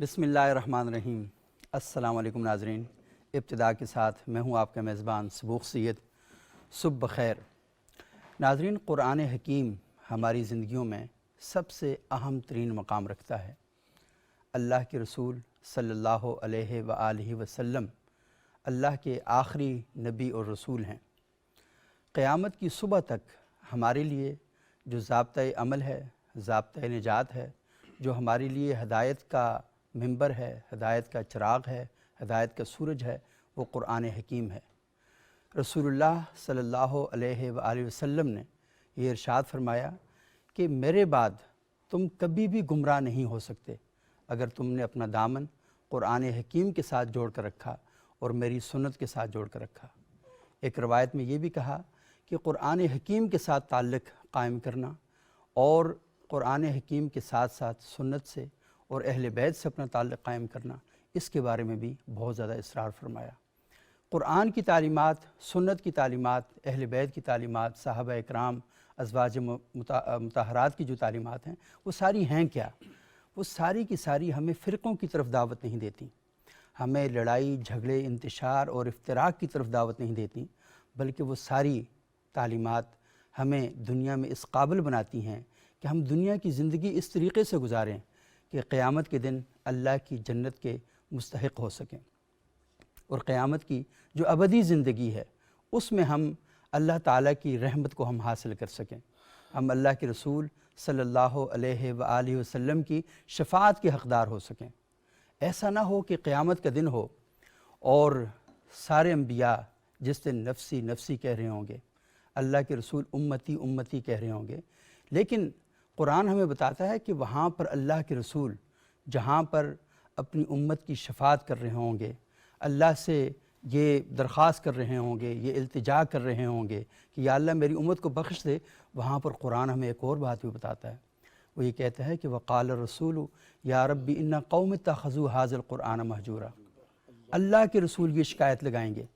بسم اللہ الرحمن الرحیم۔ السلام علیکم ناظرین، ابتدا کے ساتھ میں ہوں آپ کا میزبان سبوق سید۔ صبح بخیر ناظرین، قرآن حکیم ہماری زندگیوں میں سب سے اہم ترین مقام رکھتا ہے۔ اللہ کے رسول صلی اللہ علیہ وآلہ وسلم اللہ کے آخری نبی اور رسول ہیں۔ قیامت کی صبح تک ہمارے لیے جو ضابطۂ عمل ہے، ضابطۂ نجات ہے، جو ہمارے لیے ہدایت کا منبر ہے، ہدایت کا چراغ ہے، ہدایت کا سورج ہے، وہ قرآن حکیم ہے۔ رسول اللہ صلی اللہ علیہ وآلہ وسلم نے یہ ارشاد فرمایا کہ میرے بعد تم کبھی بھی گمراہ نہیں ہو سکتے اگر تم نے اپنا دامن قرآن حکیم کے ساتھ جوڑ کر رکھا اور میری سنت کے ساتھ جوڑ کر رکھا۔ ایک روایت میں یہ بھی کہا کہ قرآن حکیم کے ساتھ تعلق قائم کرنا اور قرآن حکیم کے ساتھ ساتھ سنت سے اور اہل بیت سے اپنا تعلق قائم کرنا، اس کے بارے میں بھی بہت زیادہ اصرار فرمایا۔ قرآن کی تعلیمات، سنت کی تعلیمات، اہل بیت کی تعلیمات، صحابہ اکرام، ازواج مطہرات کی جو تعلیمات ہیں، وہ ساری ہیں کیا؟ وہ ساری کی ساری ہمیں فرقوں کی طرف دعوت نہیں دیتی، ہمیں لڑائی جھگڑے انتشار اور افتراق کی طرف دعوت نہیں دیتی، بلکہ وہ ساری تعلیمات ہمیں دنیا میں اس قابل بناتی ہیں کہ ہم دنیا کی زندگی اس طریقے سے گزاریں کہ قیامت کے دن اللہ کی جنت کے مستحق ہو سکیں، اور قیامت کی جو ابدی زندگی ہے اس میں ہم اللہ تعالیٰ کی رحمت کو ہم حاصل کر سکیں، ہم اللہ کے رسول صلی اللہ علیہ وآلہ وسلم کی شفاعت کے حقدار ہو سکیں۔ ایسا نہ ہو کہ قیامت کا دن ہو اور سارے انبیاء جس دن نفسی نفسی کہہ رہے ہوں گے، اللہ کے رسول امتی امتی کہہ رہے ہوں گے، لیکن قرآن ہمیں بتاتا ہے کہ وہاں پر اللہ کے رسول جہاں پر اپنی امت کی شفاعت کر رہے ہوں گے، اللہ سے یہ درخواست کر رہے ہوں گے، یہ التجا کر رہے ہوں گے کہ یا اللہ میری امت کو بخش دے، وہاں پر قرآن ہمیں ایک اور بات بھی بتاتا ہے۔ وہ یہ کہتا ہے کہ وقال الرسول یا ربی ان قوم اتخذوا ھذا القرآن مہجورا۔ اللہ کے رسول یہ شکایت لگائیں گے،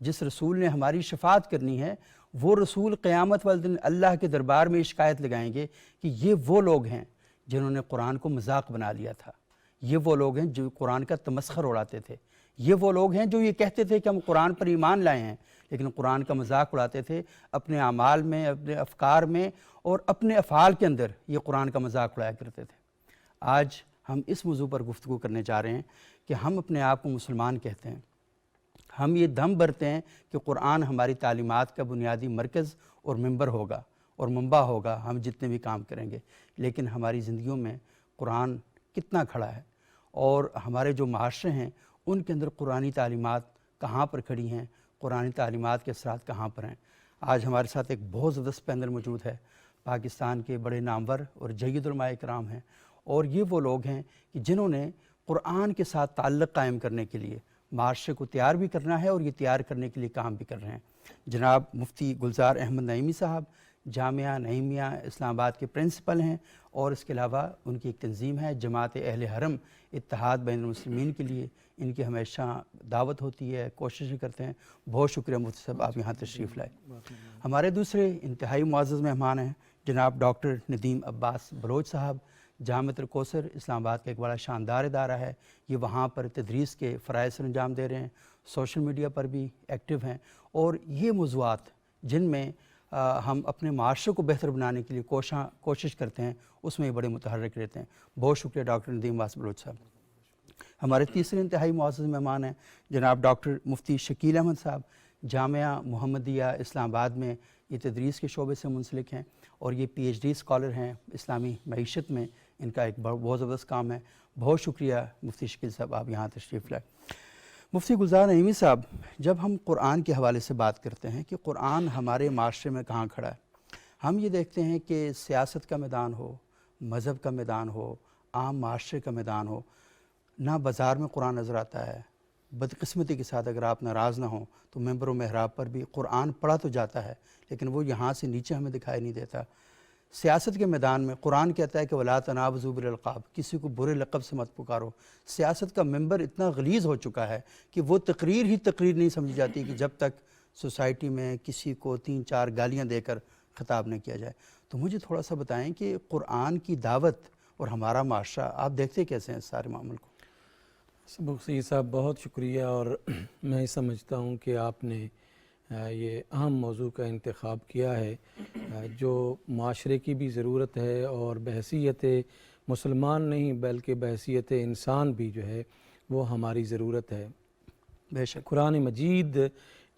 جس رسول نے ہماری شفاعت کرنی ہے وہ رسول قیامت والے دن اللہ کے دربار میں شکایت لگائیں گے کہ یہ وہ لوگ ہیں جنہوں نے قرآن کو مذاق بنا لیا تھا، یہ وہ لوگ ہیں جو قرآن کا تمسخر اڑاتے تھے، یہ وہ لوگ ہیں جو یہ کہتے تھے کہ ہم قرآن پر ایمان لائے ہیں لیکن قرآن کا مذاق اڑاتے تھے، اپنے اعمال میں، اپنے افکار میں اور اپنے افعال کے اندر یہ قرآن کا مذاق اڑایا کرتے تھے۔ آج ہم اس موضوع پر گفتگو کرنے جا رہے ہیں کہ ہم اپنے آپ کو مسلمان کہتے ہیں، ہم یہ دم بھرتے ہیں کہ قرآن ہماری تعلیمات کا بنیادی مرکز اور منبر ہوگا اور منبع ہوگا، ہم جتنے بھی کام کریں گے، لیکن ہماری زندگیوں میں قرآن کتنا کھڑا ہے اور ہمارے جو معاشرے ہیں ان کے اندر قرآنی تعلیمات کہاں پر کھڑی ہیں، قرآنی تعلیمات کے اثرات کہاں پر ہیں۔ آج ہمارے ساتھ ایک بہت زبردست پینل موجود ہے، پاکستان کے بڑے نامور اور جید علماء کرام ہیں، اور یہ وہ لوگ ہیں کہ جنہوں نے قرآن کے ساتھ تعلق قائم کرنے کے لیے معاشرے کو تیار بھی کرنا ہے اور یہ تیار کرنے کے لیے کام بھی کر رہے ہیں۔ جناب مفتی گلزار احمد نعیمی صاحب جامعہ نعیمیہ اسلام آباد کے پرنسپل ہیں، اور اس کے علاوہ ان کی ایک تنظیم ہے جماعت اہل حرم اتحاد بین المسلمین کے لیے، ان کی ہمیشہ دعوت ہوتی ہے، کوششیں کرتے ہیں۔ بہت شکریہ مفتی صاحب آپ یہاں تشریف لائے۔ ہمارے دوسرے انتہائی معزز مہمان ہیں جناب ڈاکٹر ندیم عباس بلوچ صاحب، جامعۃ الکوثر اسلام آباد کا ایک بڑا شاندار ادارہ ہے، یہ وہاں پر تدریس کے فرائض سر انجام دے رہے ہیں، سوشل میڈیا پر بھی ایکٹیو ہیں، اور یہ موضوعات جن میں ہم اپنے معاشرے کو بہتر بنانے کے لیے کوشش کرتے ہیں اس میں یہ بڑے متحرک رہتے ہیں۔ بہت شکریہ ڈاکٹر ندیم عباس بلوچ صاحب۔ ہمارے تیسرے انتہائی معزز مہمان ہیں جناب ڈاکٹر مفتی شکیل احمد صاحب، جامعہ محمدیہ اسلام آباد میں یہ تدریس کے شعبے سے منسلک ہیں، اور یہ پی ایچ ڈی اسکالر ہیں اسلامی معیشت میں، ان کا ایک بہت زبردست کام ہے۔ بہت شکریہ مفتی شکیل صاحب آپ یہاں تشریف لائے۔ مفتی گلزار نعیمی صاحب، جب ہم قرآن کے حوالے سے بات کرتے ہیں کہ قرآن ہمارے معاشرے میں کہاں کھڑا ہے، ہم یہ دیکھتے ہیں کہ سیاست کا میدان ہو، مذہب کا میدان ہو، عام معاشرے کا میدان ہو، نہ بازار میں قرآن نظر آتا ہے۔ بدقسمتی کے ساتھ اگر آپ ناراض نہ ہوں تو ممبر و محراب پر بھی قرآن پڑھا تو جاتا ہے لیکن وہ یہاں سے نیچے ہمیں دکھائی نہیں دیتا۔ سیاست کے میدان میں قرآن کہتا ہے کہ وَلَا تَنَابَزُوا بِالْأَلْقَابِ، کسی کو برے لقب سے مت پکارو۔ سیاست کا ممبر اتنا غلیظ ہو چکا ہے کہ وہ تقریر ہی تقریر نہیں سمجھی جاتی کہ جب تک سوسائٹی میں کسی کو 3-4 گالیاں دے کر خطاب نہ کیا جائے۔ تو مجھے تھوڑا سا بتائیں کہ قرآن کی دعوت اور ہمارا معاشرہ آپ دیکھتے کیسے ہیں اس سارے معاملے کو؟ سبق سید صاحب بہت شکریہ، اور میں سمجھتا ہوں کہ آپ نے یہ اہم موضوع کا انتخاب کیا ہے جو معاشرے کی بھی ضرورت ہے، اور بحیثیت مسلمان نہیں بلکہ بحیثیت انسان بھی جو ہے وہ ہماری ضرورت ہے۔ بے شک قرآن مجید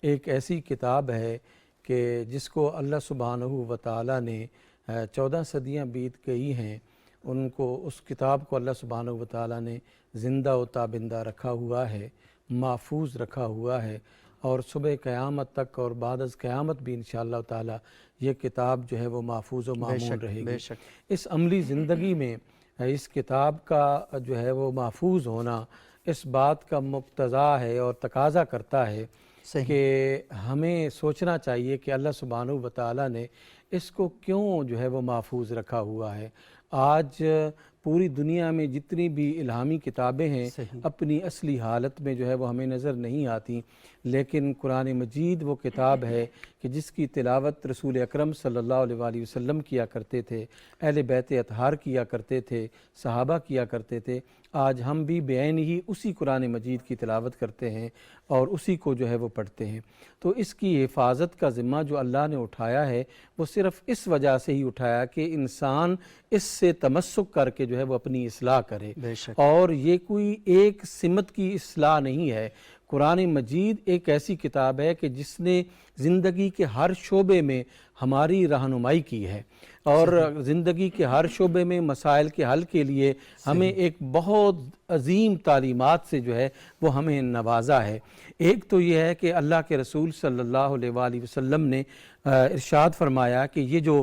ایک ایسی کتاب ہے کہ جس کو اللہ سبحانہ و تعالیٰ نے 14 صدیاں بیت گئی ہیں، ان کو اس کتاب کو اللہ سبحانہ و تعالیٰ نے زندہ و تابندہ رکھا ہوا ہے، محفوظ رکھا ہوا ہے، اور صبح قیامت تک اور بعد از قیامت بھی انشاءاللہ تعالیٰ یہ کتاب جو ہے وہ محفوظ و معمول رہے گی۔ بے شک اس عملی زندگی میں اس کتاب کا جو ہے وہ محفوظ ہونا اس بات کا مقتضا ہے اور تقاضا کرتا ہے صحیح کہ ہمیں سوچنا چاہیے کہ اللہ سبحانہ و تعالیٰ نے اس کو کیوں جو ہے وہ محفوظ رکھا ہوا ہے۔ آج پوری دنیا میں جتنی بھی الہامی کتابیں ہیں صحیح اپنی اصلی حالت میں جو ہے وہ ہمیں نظر نہیں آتی، لیکن قرآن مجید وہ کتاب ہے کہ جس کی تلاوت رسول اکرم صلی اللہ علیہ وآلہ وسلم کیا کرتے تھے، اہل بیت اطہار کیا کرتے تھے، صحابہ کیا کرتے تھے۔ آج ہم بھی بعین ہی اسی قرآن مجید کی تلاوت کرتے ہیں اور اسی کو جو ہے وہ پڑھتے ہیں۔ تو اس کی حفاظت کا ذمہ جو اللہ نے اٹھایا ہے وہ صرف اس وجہ سے ہی اٹھایا کہ انسان اس سے تمسک کر کے جو ہے وہ اپنی اصلاح کرے، بے شک اور یہ کوئی ایک سمت کی اصلاح نہیں ہے۔ قرآن مجید ایک ایسی کتاب ہے کہ جس نے زندگی کے ہر شعبے میں ہماری رہنمائی کی ہے، اور زندگی کے ہر شعبے میں مسائل کے حل کے لیے ہمیں ایک بہت عظیم تعلیمات سے جو ہے وہ ہمیں نوازا ہے۔ ایک تو یہ ہے کہ اللہ کے رسول صلی اللہ علیہ وآلہ وسلم نے ارشاد فرمایا کہ یہ جو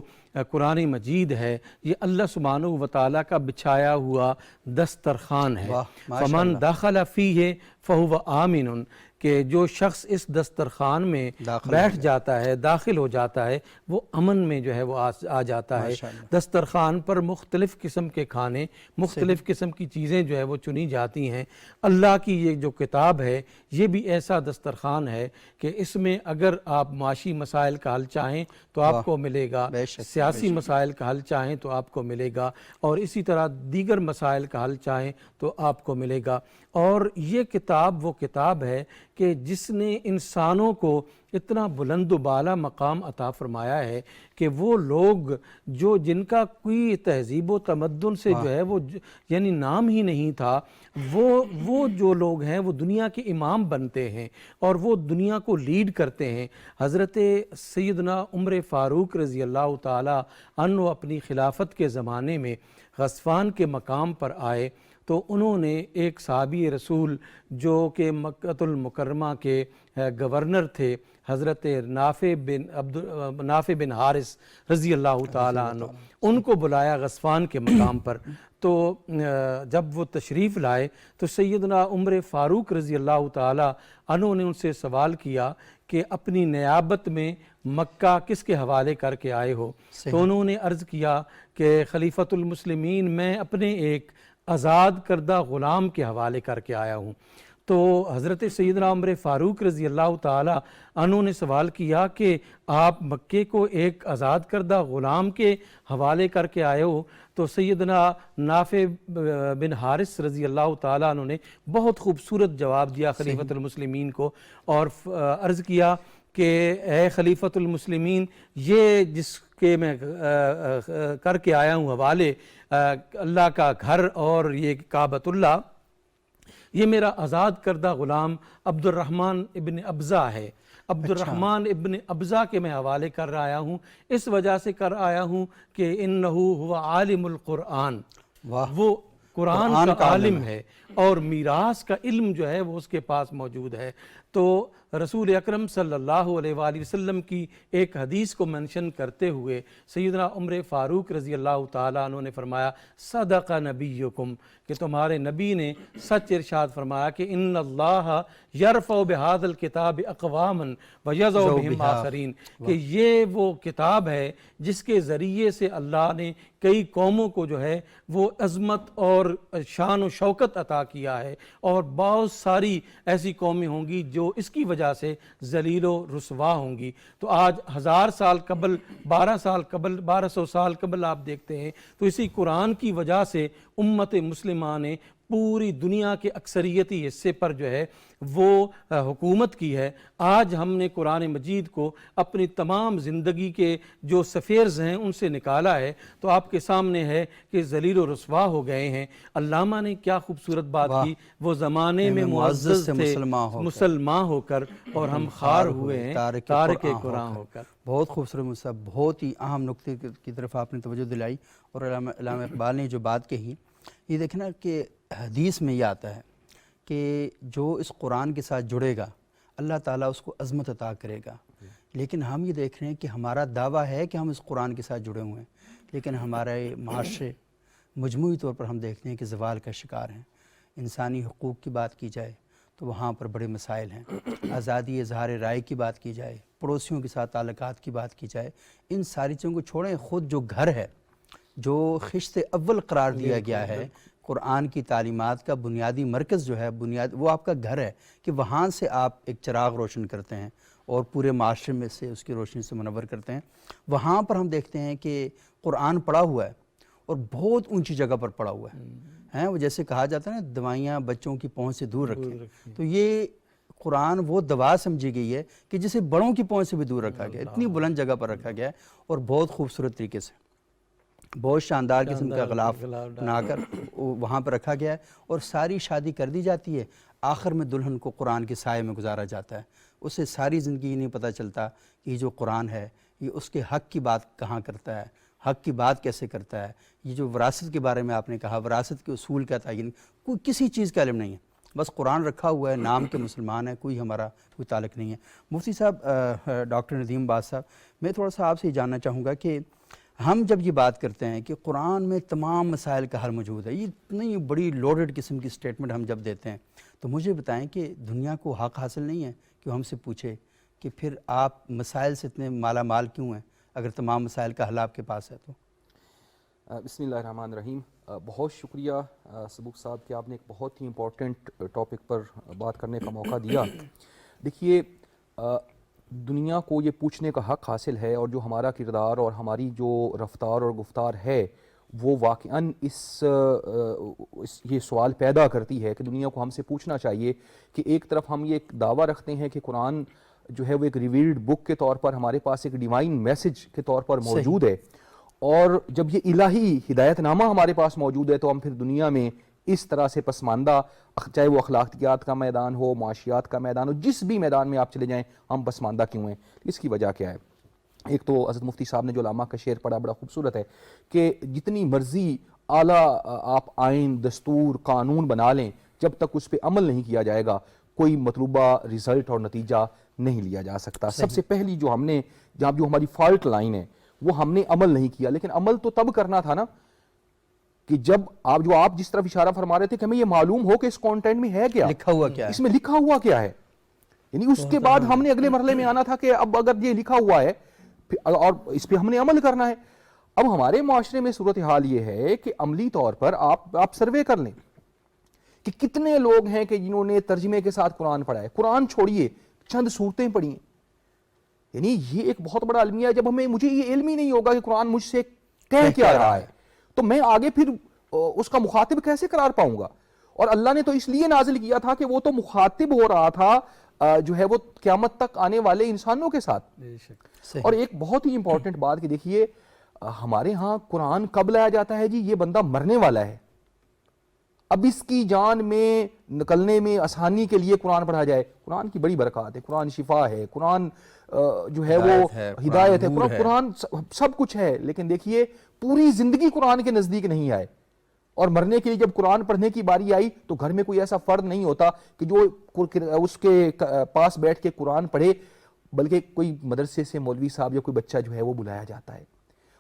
قرآن مجید ہے یہ اللہ سبحانہ و تعالیٰ کا بچھایا ہوا دسترخوان ہے۔ فمن دخل فیہ فہو آمن، کہ جو شخص اس دسترخوان میں بیٹھ جاتا ہے، داخل ہو جاتا ہے، وہ امن میں جو ہے وہ آ جاتا ہے۔ دسترخوان پر مختلف قسم کے کھانے، مختلف قسم کی چیزیں جو ہے وہ چنی جاتی ہیں۔ اللہ کی یہ جو کتاب ہے یہ بھی ایسا دسترخوان ہے کہ اس میں اگر آپ معاشی مسائل کا حل چاہیں تو آپ کو ملے گا، سیاسی مسائل کا حل چاہیں تو آپ کو ملے گا، اور اسی طرح دیگر مسائل کا حل چاہیں تو آپ کو ملے گا۔ اور یہ کتاب وہ کتاب ہے کہ جس نے انسانوں کو اتنا بلند و بالا مقام عطا فرمایا ہے کہ وہ لوگ جو جن کا کوئی تہذیب و تمدن سے جو ہے وہ یعنی نام ہی نہیں تھا، وہ جو لوگ ہیں وہ دنیا کے امام بنتے ہیں اور وہ دنیا کو لیڈ کرتے ہیں۔ حضرت سیدنا عمر فاروق رضی اللہ تعالی عنہ اپنی خلافت کے زمانے میں غزوان کے مقام پر آئے تو انہوں نے ایک صحابی رسول جو کہ مکہ المکرمہ کے گورنر تھے، حضرت نافع بن حارث رضی اللہ تعالیٰ عنہ، ان کو بلایا غزوان کے مقام پر۔ تو جب وہ تشریف لائے تو سیدنا عمر فاروق رضی اللہ تعالیٰ عنہ نے ان سے سوال کیا کہ اپنی نیابت میں مکہ کس کے حوالے کر کے آئے ہو؟ تو انہوں نے عرض کیا کہ خلیفۃ المسلمین میں اپنے ایک آزاد کردہ غلام کے حوالے کر کے آیا ہوں۔ تو حضرت سیدنا عمر فاروق رضی اللہ تعالی عنہ نے سوال کیا کہ آپ مکے کو ایک آزاد کردہ غلام کے حوالے کر کے آئے ہو؟ تو سیدنا نافع بن حارث رضی اللہ تعالیٰ عنہ نے بہت خوبصورت جواب دیا خلیفۃ المسلمین کو، اور عرض کیا کہ اے خلیفۃ المسلمین، یہ جس کے میں کر کے آیا ہوں حوالے اللہ کا گھر اور یہ کعبۃ اللہ، یہ میرا آزاد کردہ غلام عبد الرحمن ابن ابزہ ہے۔ عبد الرحمن ابن ابزہ کے میں حوالے کر آیا ہوں، اس وجہ سے کر آیا ہوں کہ انہو هو عالم القرآن، وہ قرآن کا عالم ہے اور میراث کا علم جو ہے وہ اس کے پاس موجود ہے۔ تو رسول اکرم صلی اللہ علیہ وآلہ وسلم کی ایک حدیث کو منشن کرتے ہوئے سیدنا عمر فاروق رضی اللہ تعالیٰ عنہ نے فرمایا صدق نبیکم، کہ تمہارے نبی نے سچ ارشاد فرمایا کہ ان اللہ یرفع بہذا الکتاب اقواما ویضع بہم آخرین، کہ یہ وہ کتاب ہے جس کے ذریعے سے اللہ نے کئی قوموں کو جو ہے وہ عظمت اور شان و شوکت عطا کیا ہے، اور بہت ساری ایسی قومیں ہوں گی جو اس کی وجہ سے ذلیل و رسوا ہوں گی۔ تو آج 1000 سال قبل، 12 سال قبل، 1200 سال قبل آپ دیکھتے ہیں تو اسی قرآن کی وجہ سے امت مسلمہ نے پوری دنیا کے اکثریتی حصے پر جو ہے وہ حکومت کی ہے. آج ہم نے قرآن مجید کو اپنی تمام زندگی کے جو سفیرز ہیں ان سے نکالا ہے تو آپ کے سامنے ہے کہ ذلیل و رسوا ہو گئے ہیں. علامہ نے کیا خوبصورت بات کی, وہ زمانے میں معزز تھے مسلمان ہو کر اور ہم خار ہوئے ہیں تارک قرآن ہو کر. بہت خوبصورت مصحف, بہت ہی اہم نقطے کی طرف آپ نے توجہ دلائی. اور علامہ اقبال نے جو بات کہی, یہ دیکھنا کہ حدیث میں یہ آتا ہے کہ جو اس قرآن کے ساتھ جڑے گا اللہ تعالیٰ اس کو عظمت عطا کرے گا. لیکن ہم یہ دیکھ رہے ہیں کہ ہمارا دعویٰ ہے کہ ہم اس قرآن کے ساتھ جڑے ہوئے ہیں, لیکن ہمارے معاشرے مجموعی طور پر ہم دیکھتے ہیں کہ زوال کا شکار ہیں. انسانی حقوق کی بات کی جائے تو وہاں پر بڑے مسائل ہیں. آزادی اظہار رائے کی بات کی جائے, پڑوسیوں کے ساتھ تعلقات کی بات کی جائے, ان ساری چیزوں کو چھوڑیں. خود جو گھر ہے, جو خشت اول قرار دیا گیا ہے, قرآن کی تعلیمات کا بنیادی مرکز جو ہے, وہ آپ کا گھر ہے کہ وہاں سے آپ ایک چراغ روشن کرتے ہیں اور پورے معاشرے میں سے اس کی روشنی سے منور کرتے ہیں. وہاں پر ہم دیکھتے ہیں کہ قرآن پڑا ہوا ہے اور بہت اونچی جگہ پر پڑا ہوا ہے. وہ جیسے کہا جاتا ہے نا, دوائیاں بچوں کی پہنچ سے دور رکھیں. تو یہ قرآن وہ دوا سمجھی گئی ہے کہ جسے بڑوں کی پہنچ سے بھی دور رکھا گیا, اتنی بلند جگہ پر رکھا گیا ہے اور بہت خوبصورت طریقے سے, بہت شاندار قسم کا غلاف بنا کر وہاں پر رکھا گیا ہے. اور ساری شادی کر دی جاتی ہے, آخر میں دلہن کو قرآن کے سائے میں گزارا جاتا ہے. اسے ساری زندگی نہیں پتہ چلتا کہ یہ جو قرآن ہے یہ اس کے حق کی بات کہاں کرتا ہے, حق کی بات کیسے کرتا ہے. یہ جو وراثت کے بارے میں آپ نے کہا, وراثت کے اصول کا تعین, کوئی کسی چیز کا علم نہیں ہے, بس قرآن رکھا ہوا ہے, نام کے مسلمان ہے, کوئی ہمارا کوئی تعلق نہیں ہے. مفتی صاحب, ڈاکٹر ندیم باز صاحب, میں تھوڑا سا آپ سے یہ جاننا چاہوں گا کہ ہم جب یہ بات کرتے ہیں کہ قرآن میں تمام مسائل کا حل موجود ہے, یہ نہیں بڑی لوڈڈ قسم کی سٹیٹمنٹ ہم جب دیتے ہیں, تو مجھے بتائیں کہ دنیا کو حق حاصل نہیں ہے کہ ہم سے پوچھے کہ پھر آپ مسائل سے اتنے مالا مال کیوں ہیں اگر تمام مسائل کا حل آپ کے پاس ہے تو؟ بسم اللہ الرحمن الرحیم. بہت شکریہ سبوق صاحب کہ آپ نے ایک بہت ہی امپورٹنٹ ٹاپک پر بات کرنے کا موقع دیا. دیکھیے, دنیا کو یہ پوچھنے کا حق حاصل ہے, اور جو ہمارا کردار اور ہماری جو رفتار اور گفتار ہے وہ واقعاً یہ سوال پیدا کرتی ہے کہ دنیا کو ہم سے پوچھنا چاہیے کہ ایک طرف ہم یہ ایک دعویٰ رکھتے ہیں کہ قرآن جو ہے وہ ایک ریویلڈ بک کے طور پر ہمارے پاس ایک ڈیوائن میسج کے طور پر موجود ہے, اور جب یہ الہی ہدایت نامہ ہمارے پاس موجود ہے تو ہم پھر دنیا میں اس طرح سے پسماندہ, چاہے وہ اخلاقیات کا میدان ہو, معاشیات کا میدان ہو, جس بھی میدان میں آپ چلے جائیں, ہم پسماندہ کیوں ہیں؟ اس کی وجہ کیا ہے؟ ایک تو حضرت مفتی صاحب نے جو علامہ کا شعر پڑھا بڑا خوبصورت ہے کہ جتنی مرضی اعلیٰ آپ آئین, دستور, قانون بنا لیں, جب تک اس پہ عمل نہیں کیا جائے گا کوئی مطلوبہ رزلٹ اور نتیجہ نہیں لیا جا سکتا. سب سے پہلی جو ہم نے, جہاں جو ہماری فالٹ لائن ہے, وہ ہم نے عمل نہیں کیا. لیکن عمل تو تب کرنا تھا نا کہ جب آپ جس طرف اشارہ فرما رہے تھے کہ ہمیں یہ معلوم ہو کہ اس کانٹینٹ میں ہے کیا, لکھا ہوا کیا ہے, اس میں لکھا ہوا کیا ہے. یعنی اس کے بعد ہم نے اگلے مرحلے میں آنا تھا کہ اب اگر یہ لکھا ہوا ہے اور اس پہ ہم نے عمل کرنا ہے. اب ہمارے معاشرے میں صورتحال یہ ہے کہ عملی طور پر آپ سروے کر لیں کہ کتنے لوگ ہیں کہ جنہوں نے ترجمے کے ساتھ قرآن پڑھا ہے. قرآن چھوڑیے, چند صورتیں پڑھی ہیں. یعنی یہ ایک بہت بڑا المیہ ہے. جب مجھے یہ علم ہی نہیں ہوگا کہ قرآن مجھ سے کہہ کیا رہا ہے تو میں آگے پھر اس کا مخاطب کیسے قرار پاؤں گا؟ اور اللہ نے تو اس لیے نازل کیا تھا کہ وہ تو مخاطب ہو رہا تھا جو ہے وہ قیامت تک آنے والے انسانوں کے ساتھ. اور ایک بہت ہی امپورٹنٹ بات کہ دیکھیے, ہمارے ہاں قرآن کب لایا جاتا ہے؟ جی یہ بندہ مرنے والا ہے, اب اس کی جان میں نکلنے میں آسانی کے لیے قرآن پڑھا جائے. قرآن کی بڑی برکات ہے, قرآن شفا ہے, قرآن جو ہے وہ ہدایت ہے, قرآن سب کچھ ہے. لیکن دیکھیے پوری زندگی قرآن کے نزدیک نہیں آئے, اور مرنے کے لیے جب قرآن پڑھنے کی باری آئی تو گھر میں کوئی ایسا فرد نہیں ہوتا کہ جو اس کے پاس بیٹھ کے قرآن پڑھے, بلکہ کوئی مدرسے سے مولوی صاحب یا کوئی بچہ جو ہے وہ بلایا جاتا ہے.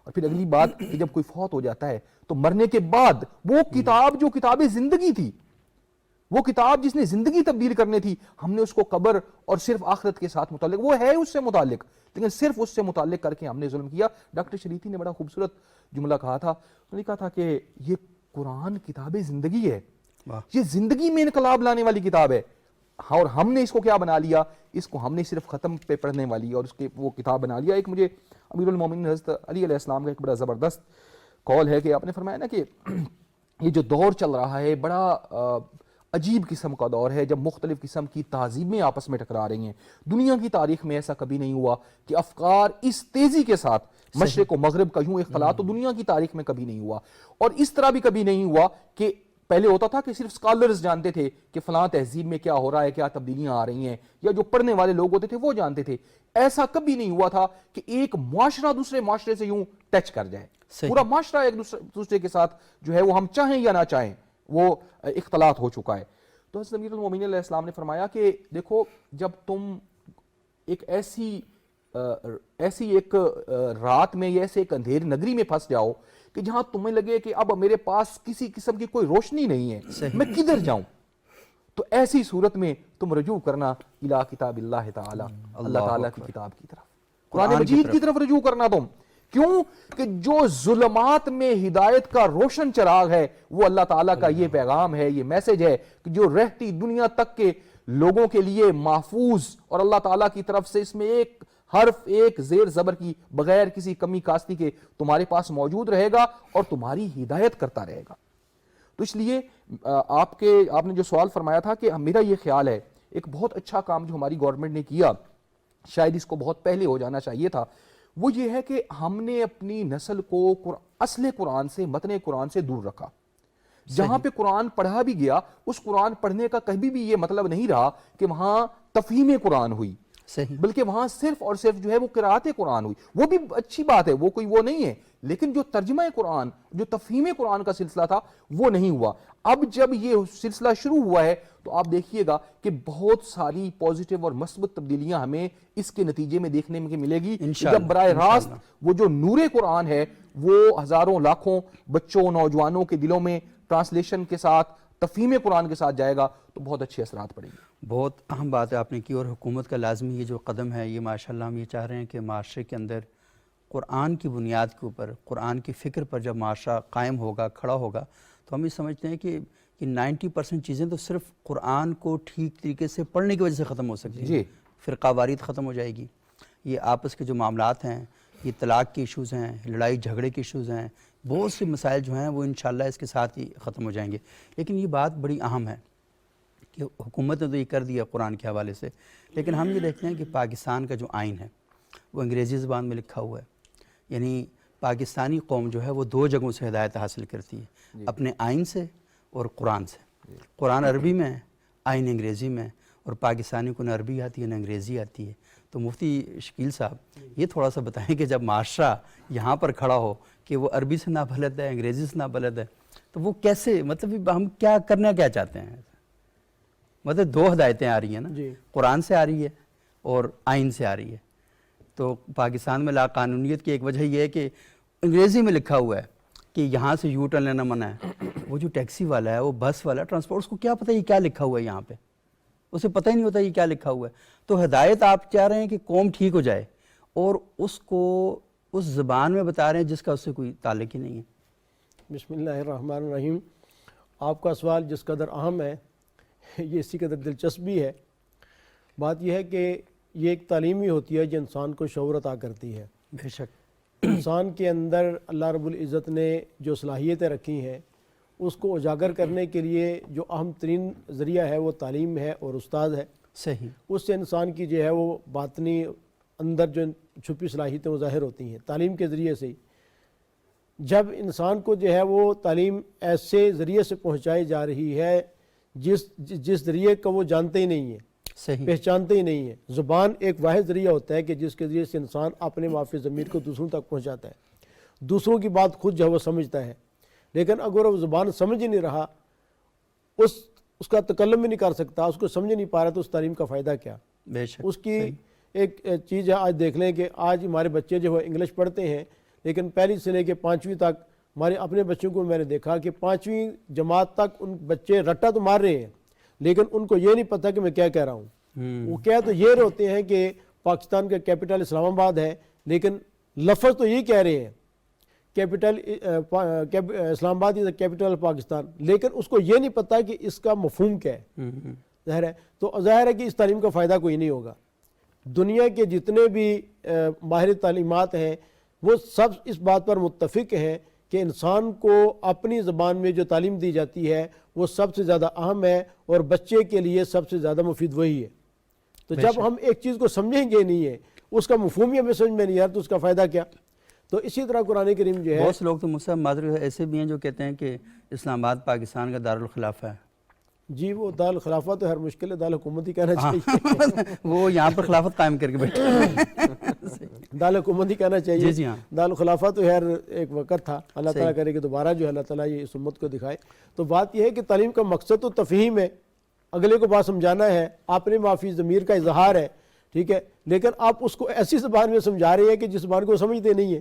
اور پھر اگلی بات کہ جب کوئی فوت ہو جاتا ہے تو مرنے کے بعد وہ کتاب جو کتاب زندگی تھی, وہ کتاب جس نے زندگی تبدیل کرنے تھی, ہم نے اس کو قبر اور صرف آخرت کے ساتھ متعلق, وہ ہے اس سے متعلق لیکن صرف اس سے متعلق کر کے ہم نے ظلم کیا. ڈاکٹر شریتی نے بڑا خوبصورت جملہ کہا تھا, انہوں نے کہا تھا کہ یہ قرآن کتاب زندگی ہے, یہ زندگی میں انقلاب لانے والی کتاب ہے. اور ہم نے اس کو کیا بنا لیا, اس کو ہم نے صرف ختم پہ پڑھنے والی اور اس کے وہ کتاب بنا لیا. ایک مجھے امیر المومنین حضرت علی علیہ السلام کا ایک بڑا زبردست قول ہے کہ آپ نے فرمایا نا کہ یہ جو دور چل رہا ہے بڑا عجیب قسم کا دور ہے، جب مختلف قسم کی تہذیبیں آپس میں ٹکرا رہی ہیں. دنیا کی تاریخ میں ایسا کبھی نہیں ہوا کہ افکار اس تیزی کے ساتھ مشرق و مغرب کا یوں اختلاط تو دنیا کی تاریخ میں کبھی نہیں ہوا. اور اس طرح بھی کبھی نہیں ہوا کہ پہلے ہوتا تھا کہ صرف اسکالرز جانتے تھے کہ فلاں تہذیب میں کیا ہو رہا ہے، کیا تبدیلیاں آ رہی ہیں، یا جو پڑھنے والے لوگ ہوتے تھے وہ جانتے تھے. ایسا کبھی نہیں ہوا تھا کہ ایک معاشرہ دوسرے معاشرے سے یوں ٹچ کر جائے. پورا معاشرہ ایک دوسرے کے ساتھ جو ہے وہ ہم چاہیں یا نہ چاہیں وہ اختلاط ہو چکا ہے. تو حضرت امیر المومنین علیہ السلام نے فرمایا کہ دیکھو، جب تم ایک ایسی ایک رات میں یا ایسے ایک اندھیر نگری میں پھنس جاؤ کہ جہاں تمہیں لگے کہ اب میرے پاس کسی قسم کی کوئی روشنی نہیں ہے، میں کدھر جاؤں، تو ایسی صورت میں تم رجوع کرنا الی کتاب اللہ تعالی، اللہ تعالیٰ کی کتاب کی طرف، قرآن مجید کی طرف رجوع کرنا. تم کیوں کہ جو ظلمات میں ہدایت کا روشن چراغ ہے وہ اللہ تعالیٰ کا یہ پیغام ہے، یہ میسج ہے کہ جو رہتی دنیا تک کے لوگوں کے لیے محفوظ، اور اللہ تعالیٰ کی طرف سے اس میں ایک حرف ایک زیر زبر کی بغیر کسی کمی کاستی کے تمہارے پاس موجود رہے گا اور تمہاری ہدایت کرتا رہے گا. تو اس لیے آپ نے جو سوال فرمایا تھا کہ میرا یہ خیال ہے ایک بہت اچھا کام جو ہماری گورنمنٹ نے کیا، شاید اس کو بہت پہلے ہو جانا چاہیے تھا، وہ یہ ہے کہ ہم نے اپنی نسل کو اصل قرآن سے، متن قرآن سے دور رکھا. جہاں پہ قرآن پڑھا بھی گیا، اس قرآن پڑھنے کا کبھی بھی یہ مطلب نہیں رہا کہ وہاں تفہیم قرآن ہوئی، بلکہ وہاں صرف اور صرف جو ہے وہ قرأت قرآن ہوئی. وہ بھی اچھی بات ہے، وہ کوئی وہ نہیں ہے، لیکن جو ترجمہ قرآن، جو تفہیم قرآن کا سلسلہ تھا وہ نہیں ہوا. اب جب یہ سلسلہ شروع ہوا ہے تو آپ دیکھیے گا کہ بہت ساری پازیٹیو اور مثبت تبدیلیاں ہمیں اس کے نتیجے میں دیکھنے میں ملے گی، جب براہ راست وہ جو نور قرآن ہے وہ ہزاروں لاکھوں بچوں نوجوانوں کے دلوں میں ٹرانسلیشن کے ساتھ، تفہیم قرآن کے ساتھ جائے گا تو بہت اچھے اثرات پڑیں گے. بہت اہم بات ہے آپ نے کی، اور حکومت کا لازمی یہ جو قدم ہے، یہ ماشاءاللہ ہم یہ چاہ رہے ہیں کہ معاشرے کے اندر قرآن کی بنیاد کے اوپر، قرآن کی فکر پر جب معاشرہ قائم ہوگا، کھڑا ہوگا، تو ہم یہ سمجھتے ہیں کہ 90% چیزیں تو صرف قرآن کو ٹھیک طریقے سے پڑھنے کی وجہ سے ختم ہو سکتی ہیں. فرقہ واریت ختم ہو جائے گی، یہ آپس کے جو معاملات ہیں، یہ طلاق کے ایشوز ہیں، لڑائی جھگڑے کے ایشوز ہیں، بہت سے مسائل جو ہیں وہ انشاءاللہ اس کے ساتھ ہی ختم ہو جائیں گے. لیکن یہ بات بڑی اہم ہے کہ حکومت نے تو یہ کر دیا قرآن کے حوالے سے، لیکن ہم یہ دیکھتے ہیں کہ پاکستان کا جو آئین ہے وہ انگریزی زبان میں لکھا ہوا ہے. یعنی پاکستانی قوم جو ہے وہ 2 جگہوں سے ہدایت حاصل کرتی ہے، اپنے آئین سے اور قرآن سے. قرآن عربی میں، آئین انگریزی میں، اور پاکستانی کو نہ عربی آتی ہے نہ انگریزی آتی ہے. تو مفتی شکیل صاحب یہ تھوڑا سا بتائیں کہ جب معاشرہ یہاں پر کھڑا ہو کہ وہ عربی سے نہ بلد ہے، انگریزی سے نہ بلد ہے، تو وہ کیسے، مطلب ہم کیا کرنا کیا چاہتے ہیں؟ مطلب 2 ہدایتیں آ رہی ہیں نا، قرآن سے آ رہی ہے اور آئین سے آ رہی ہے. تو پاکستان میں لا قانونیت کی ایک وجہ یہ ہے کہ انگریزی میں لکھا ہوا ہے کہ یہاں سے یو ٹرن لینا منع ہے. وہ جو ٹیکسی والا ہے، وہ بس والا، ٹرانسپورٹ، اس کو کیا پتہ یہ کیا لکھا ہوا ہے یہاں پہ، اسے پتہ ہی نہیں ہوتا یہ کیا لکھا ہوا ہے. تو ہدایت آپ چاہ رہے ہیں کہ قوم ٹھیک ہو جائے اور اس کو اس زبان میں بتا رہے ہیں جس کا اس سے کوئی تعلق ہی نہیں ہے. بسم اللہ الرحمن الرحیم. آپ کا سوال جس قدر اہم ہے یہ اسی قدر دلچسپی ہے. بات یہ ہے کہ یہ ایک تعلیم ہی ہوتی ہے جو انسان کو شعور عطا کرتی ہے. بے شک انسان کے اندر اللہ رب العزت نے جو صلاحیتیں رکھی ہیں اس کو اجاگر کرنے کے لیے جو اہم ترین ذریعہ ہے وہ تعلیم ہے اور استاد ہے. صحیح. اس سے انسان کی جو ہے وہ باطنی اندر جو چھپی صلاحیتیں وہ ظاہر ہوتی ہیں تعلیم کے ذریعے سے ہی. جب انسان کو جو ہے وہ تعلیم ایسے ذریعے سے پہنچائی جا رہی ہے جس ذریعے کا وہ جانتے ہی نہیں ہیں، صحیح، پہچانتے ہی نہیں ہیں. زبان ایک واحد ذریعہ ہوتا ہے کہ جس کے ذریعے سے انسان اپنے معافی ضمیر کو دوسروں تک پہنچاتا ہے، دوسروں کی بات خود جو ہے وہ سمجھتا ہے. لیکن اگر وہ زبان سمجھ ہی نہیں رہا، اس کا تکلم بھی نہیں کر سکتا، اس کو سمجھ نہیں پا رہا، تو اس تعلیم کا فائدہ کیا؟ بے شک. اس کی ایک چیز ہے، آج دیکھ لیں کہ آج ہمارے بچے جو ہے انگلش پڑھتے ہیں، لیکن پہلی سے لے کے 5ویں تک ہمارے اپنے بچوں کو میں نے دیکھا کہ 5ویں جماعت تک ان بچے رٹا تو مار رہے ہیں، لیکن ان کو یہ نہیں پتہ کہ میں کیا کہہ رہا ہوں. وہ کہہ تو یہ رہے ہوتے ہیں کہ پاکستان کا کیپٹل اسلام آباد ہے، لیکن لفظ تو یہ کہہ رہے ہیں کیپٹل اسلام آباد از کیپٹل پاکستان، لیکن اس کو یہ نہیں پتہ کہ اس کا مفہوم کیا ہے. ظاہر ہے تو ظاہر ہے کہ اس تعلیم کا فائدہ کوئی نہیں ہوگا. دنیا کے جتنے بھی ماہر تعلیمات ہیں وہ سب اس بات پر متفق ہیں کہ انسان کو اپنی زبان میں جو تعلیم دی جاتی ہے وہ سب سے زیادہ اہم ہے اور بچے کے لیے سب سے زیادہ مفید وہی ہے. تو جب ہم ایک چیز کو سمجھیں گے نہیں ہے, اس کا مفہوم ہی ہمیں سمجھ میں نہیں آ رہا, تو اس کا فائدہ کیا؟ تو اسی طرح قرآن کریم جو ہے, بہت سے لوگ تو مجھ معذرت ایسے بھی ہیں جو کہتے ہیں کہ اسلام آباد پاکستان کا دارالخلافہ ہے. جی وہ دارالخلافہ تو ہر مشکل ہے, دارالحکومت ہی کہنا چاہیے. وہ یہاں پر خلافت قائم کر کے بیٹھے دارالحکومت ہی کہنا چاہیے. جی ہاں. دارالخلافہ تو ہر ایک وقت تھا, اللہ تعالیٰ کرے کہ دوبارہ جو ہے اللہ تعالیٰ یہ اس امت کو دکھائے. تو بات یہ ہے کہ تعلیم کا مقصد تو تفہیم ہے, اگلے کو بات سمجھانا ہے, اپنے معافی ضمیر کا اظہار ہے, ٹھیک ہے, لیکن آپ اس کو ایسی زبان میں سمجھا رہے ہیں کہ جس زبان کو سمجھتے نہیں ہیں,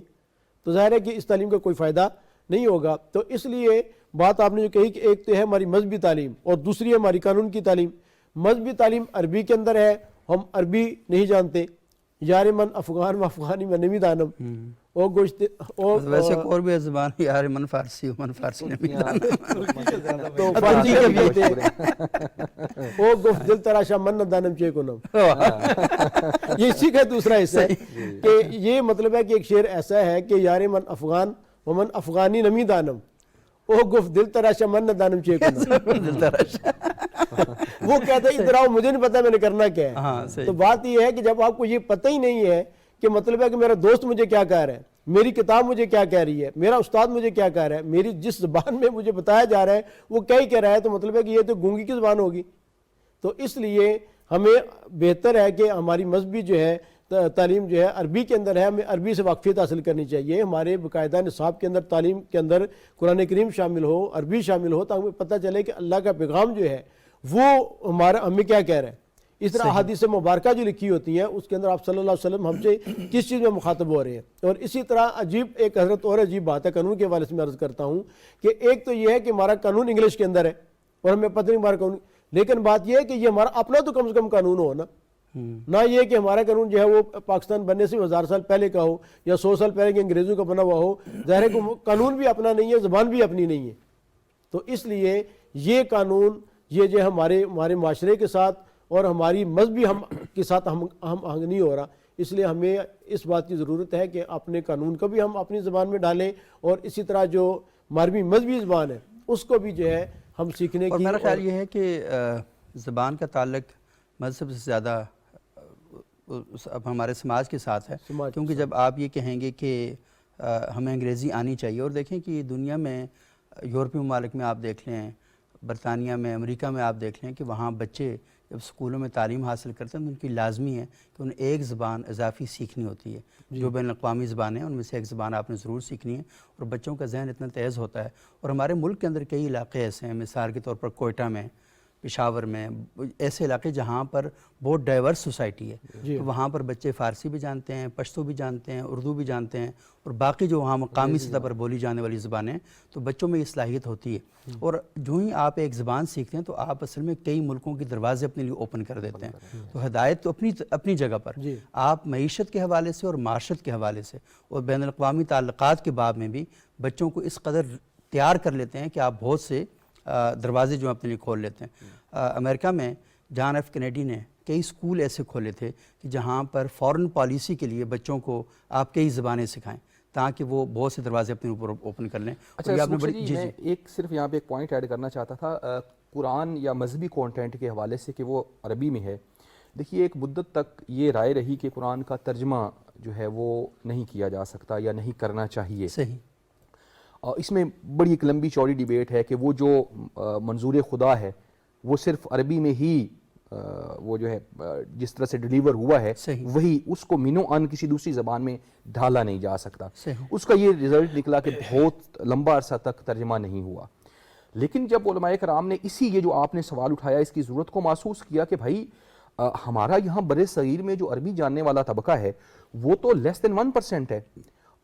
تو ظاہر ہے کہ اس تعلیم کا کوئی فائدہ نہیں ہوگا. تو اس لیے بات آپ نے جو کہی کہ ایک تو ہے ہماری مذہبی تعلیم اور دوسری ہے ہماری قانون کی تعلیم. مذہبی تعلیم عربی کے اندر ہے, ہم عربی نہیں جانتے, یار من افغان و افغانی من نمی دانم, او گوشت ویسے اور بھی زبان یار من فارسی و من فارسی نمی دانم, تو فارسی کے بھی تھے, او گفت دل تراشا من نہ دانم چے کنم. یہ اسی کا دوسرا حصہ ہے کہ یہ مطلب ہے کہ ایک شعر ایسا ہے کہ یار من افغان و من افغانی نمی دانم, او گفت دل تراشا من نہ دانم چے کنم. دل تراشا وہ کہتا ہے ادھر آؤ, مجھے نہیں پتا میں نے کرنا کیا ہے. تو بات یہ ہے کہ جب آپ کو یہ پتہ ہی نہیں ہے کہ مطلب ہے کہ میرا دوست مجھے کیا کہہ رہا ہے, میری کتاب مجھے کیا کہہ رہی ہے, میرا استاد مجھے کیا کہہ رہا ہے, میری جس زبان میں مجھے بتایا جا رہا ہے وہ کیا ہی کہہ رہا ہے, تو مطلب ہے کہ یہ تو گونگی کی زبان ہوگی. تو اس لیے ہمیں بہتر ہے کہ ہماری مذہبی جو ہے تعلیم جو ہے عربی کے اندر ہے, ہمیں عربی سے واقفیت حاصل کرنی چاہیے. ہمارے باقاعدہ نصاب کے اندر تعلیم کے اندر قرآن کریم شامل ہو, عربی شامل ہو, تاکہ ہمیں پتہ چلے کہ اللہ کا پیغام جو ہے وہ ہمارا ہمیں کیا کہہ رہا ہے. اس طرح حدیث مبارکہ جو لکھی ہوتی ہیں اس کے اندر آپ صلی اللہ علیہ وسلم ہم سے کس چیز میں مخاطب ہو رہے ہیں. اور اسی طرح عجیب ایک حضرت اور عجیب بات ہے قانون کے حوالے سے میں عرض کرتا ہوں کہ ایک تو یہ ہے کہ ہمارا قانون انگلش کے اندر ہے اور ہمیں پتہ نہیں ہمارا قانون, لیکن بات یہ ہے کہ یہ ہمارا اپنا تو کم سے کم قانون ہو نا, نہ یہ کہ ہمارا قانون جو ہے وہ پاکستان بننے سے 1000 سال پہلے کا ہو یا 100 سال پہلے کے انگریزوں کا بنا ہوا ہو. ظاہر ہے کہ قانون بھی اپنا نہیں ہے, زبان بھی اپنی نہیں ہے. تو اس لیے یہ قانون یہ جو ہمارے معاشرے کے ساتھ اور ہماری مذہبی ہم کے ساتھ ہم آہنگ نہیں ہو رہا. اس لیے ہمیں اس بات کی ضرورت ہے کہ اپنے قانون کو بھی ہم اپنی زبان میں ڈالیں, اور اسی طرح جو ہماری مذہبی زبان ہے اس کو بھی جو ہے ہم سیکھنے کی. اور میرا خیال یہ ہے کہ زبان کا تعلق مذہب سے زیادہ اب ہمارے سماج کے ساتھ ہے, کیونکہ جب آپ یہ کہیں گے کہ ہمیں انگریزی آنی چاہیے, اور دیکھیں کہ دنیا میں یورپی ممالک میں آپ دیکھ لیں, برطانیہ میں, امریکہ میں آپ دیکھ لیں کہ وہاں بچے جب اسکولوں میں تعلیم حاصل کرتے ہیں تو ان کی لازمی ہے کہ انہیں ایک زبان اضافی سیکھنی ہوتی ہے. جو بین الاقوامی زبانیں ہیں ان میں سے ایک زبان آپ نے ضرور سیکھنی ہے, اور بچوں کا ذہن اتنا تیز ہوتا ہے. اور ہمارے ملک کے اندر کئی علاقے ایسے ہیں, مثال کے طور پر کوئٹہ میں, پشاور میں, ایسے علاقے جہاں پر بہت ڈائیورس سوسائٹی ہے. تو وہاں پر بچے فارسی بھی جانتے ہیں, پشتو بھی جانتے ہیں, اردو بھی جانتے ہیں, اور باقی جو وہاں مقامی سطح پر بولی جانے والی زبانیں, تو بچوں میں یہ صلاحیت ہوتی ہے. اور جو ہی آپ ایک زبان سیکھتے ہیں تو آپ اصل میں کئی ملکوں کے دروازے اپنے لیے اوپن کر دیتے ہیں. تو ہدایت تو اپنی جگہ پر, آپ معیشت کے حوالے سے اور معاشرت کے حوالے سے اور بین الاقوامی تعلقات کے باب میں بھی بچوں کو اس قدر تیار کر لیتے ہیں کہ آپ بہت سے دروازے جو اپنے لیے کھول لیتے ہیں. امریکہ میں جان ایف کینیڈی نے کئی اسکول ایسے کھولے تھے کہ جہاں پر فورن پالیسی کے لیے بچوں کو آپ کئی زبانیں سکھائیں تاکہ وہ بہت سے دروازے اپنے اوپر اوپن کر لیں. اچھا میں ایک صرف یہاں پہ ایک پوائنٹ ایڈ کرنا چاہتا تھا قرآن یا مذہبی کانٹینٹ کے حوالے سے کہ وہ عربی میں ہے. دیکھیے ایک مدت تک یہ رائے رہی کہ قرآن کا ترجمہ جو ہے وہ نہیں کیا جا سکتا یا نہیں کرنا چاہیے. صحیح. اس میں بڑی ایک لمبی چوڑی ڈیبیٹ ہے کہ وہ جو منظور خدا ہے وہ صرف عربی میں ہی وہ جو ہے جس طرح سے ڈیلیور ہوا ہے وہی, اس کو مینو ان کسی دوسری زبان میں ڈھالا نہیں جا سکتا. اس کا یہ رزلٹ نکلا کہ بہت لمبا عرصہ تک ترجمہ نہیں ہوا. لیکن جب علماء کرام نے یہ جو آپ نے سوال اٹھایا اس کی ضرورت کو محسوس کیا کہ بھائی ہمارا یہاں بر صغیر میں جو عربی جاننے والا طبقہ ہے وہ تو لیس دین 1% ہے.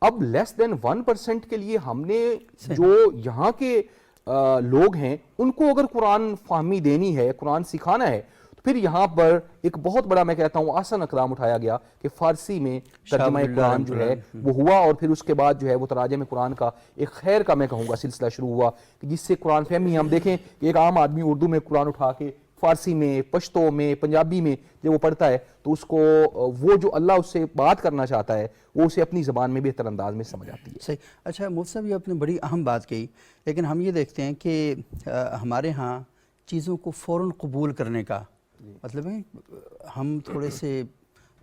اب لیس دین 1% کے لیے ہم نے جو یہاں کے لوگ ہیں ان کو اگر قرآن فہمی دینی ہے, قرآن سکھانا ہے, تو پھر یہاں پر ایک بہت بڑا میں کہتا ہوں آسان اقدام اٹھایا گیا کہ فارسی میں ترجمہ قرآن جو ہے وہ ہوا. اور پھر اس کے بعد جو ہے وہ تراجم قرآن کا ایک خیر کا میں کہوں گا سلسلہ شروع ہوا کہ جس سے قرآن فہمی ہم دیکھیں کہ ایک عام آدمی اردو میں قرآن اٹھا کے فارسی میں، پشتو میں، پنجابی میں جب وہ پڑھتا ہے تو اس کو وہ جو اللہ اس سے بات کرنا چاہتا ہے وہ اسے اپنی زبان میں بہتر انداز میں سمجھ آتی ہے۔ صحیح۔ اچھا مفتی صاحب، یہ آپ نے بڑی اہم بات کہی، لیکن ہم یہ دیکھتے ہیں کہ ہمارے ہاں چیزوں کو فوراً قبول کرنے کا مطلب ہے ہم تھوڑے سے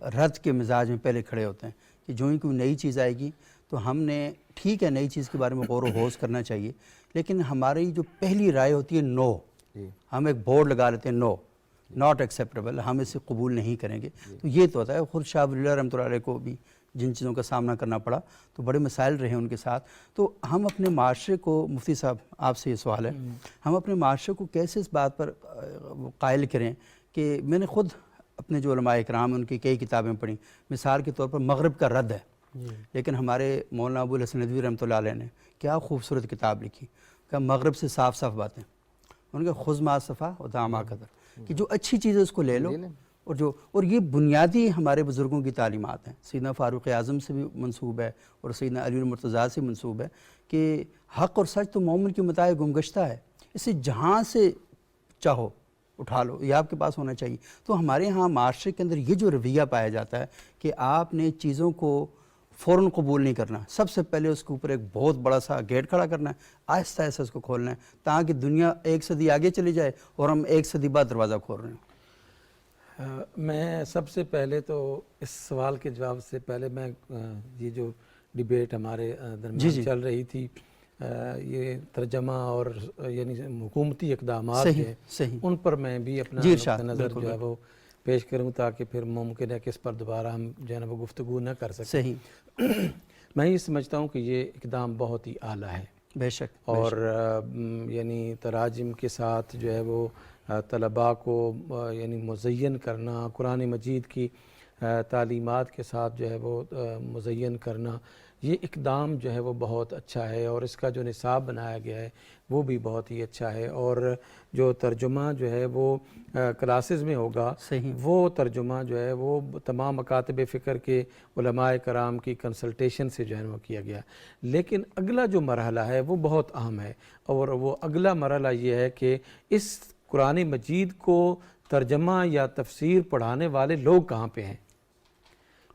رد کے مزاج میں پہلے کھڑے ہوتے ہیں کہ جو ہی کوئی نئی چیز آئے گی تو ہم نے ٹھیک ہے نئی چیز کے بارے میں غور و خوض کرنا چاہیے، لیکن ہماری جو پہلی رائے ہوتی ہے نو، ہم ایک بورڈ لگا لیتے ہیں نو ناٹ ایکسیپٹیبل، ہم اسے قبول نہیں کریں گے۔ تو یہ تو ہوتا ہے، خود شاہ ولی اللہ رحمۃ اللہ علیہ کو بھی جن چیزوں کا سامنا کرنا پڑا تو بڑے مسائل رہے ان کے ساتھ۔ تو ہم اپنے معاشرے کو، مفتی صاحب آپ سے یہ سوال ہے، ہم اپنے معاشرے کو کیسے اس بات پر قائل کریں کہ میں نے خود اپنے جو علماء اکرام ان کی کئی کتابیں پڑھیں، مثال کے طور پر مغرب کا رد ہے، لیکن ہمارے مولانا ابو الحسن ندوی رحمۃ اللہ علیہ نے کیا خوبصورت کتاب لکھی کہ مغرب سے صاف صاف باتیں، ان کے خذ ما صفا و دع ما قدر، کہ جو اچھی چیز ہے اس کو لے لو، اور یہ بنیادی ہمارے بزرگوں کی تعلیمات ہیں، سیدنا فاروق اعظم سے بھی منسوب ہے اور سیدنا علی المرتضیٰ سے منسوب ہے کہ حق اور سچ تو مومن کے متاع گمگشتہ ہے، اسے جہاں سے چاہو اٹھا لو، یہ آپ کے پاس ہونا چاہیے۔ تو ہمارے ہاں معاشرے کے اندر یہ جو رویہ پایا جاتا ہے کہ آپ نے چیزوں کو فوراً قبول نہیں کرنا، سب سے پہلے اس کے اوپر ایک بہت بڑا سا گیٹ کھڑا کرنا ہے، آہستہ آہستہ اس کو کھولنا ہے تاکہ دنیا ایک صدی آگے چلی جائے اور ہم ایک صدی بعد دروازہ کھول رہے ہیں۔ میں سب سے پہلے تو اس سوال کے جواب سے پہلے میں یہ جو ڈیبیٹ ہمارے درمیان چل رہی تھی، یہ ترجمہ اور یعنی حکومتی اقدامات ہیں، ان پر میں بھی اپنا نقطہ نظر جو ہے وہ پیش کروں تاکہ پھر ممکن ہے کہ اس پر دوبارہ ہم جو ہے نا وہ گفتگو نہ کر سکیں۔ میں یہ سمجھتا ہوں کہ یہ اقدام بہت ہی اعلیٰ ہے، بے شک، اور یعنی تراجم کے ساتھ جو ہے وہ طلباء کو یعنی مزین کرنا، قرآن مجید کی تعلیمات کے ساتھ جو ہے وہ مزین کرنا، یہ اقدام جو ہے وہ بہت اچھا ہے، اور اس کا جو نصاب بنایا گیا ہے وہ بھی بہت ہی اچھا ہے، اور جو ترجمہ جو ہے وہ کلاسز میں ہوگا، وہ ترجمہ جو ہے وہ تمام مکاتب فکر کے علماء کرام کی کنسلٹیشن سے جو ہے وہ کیا گیا۔ لیکن اگلا جو مرحلہ ہے وہ بہت اہم ہے، اور وہ اگلا مرحلہ یہ ہے کہ اس قرآن مجید کو ترجمہ یا تفسیر پڑھانے والے لوگ کہاں پہ ہیں۔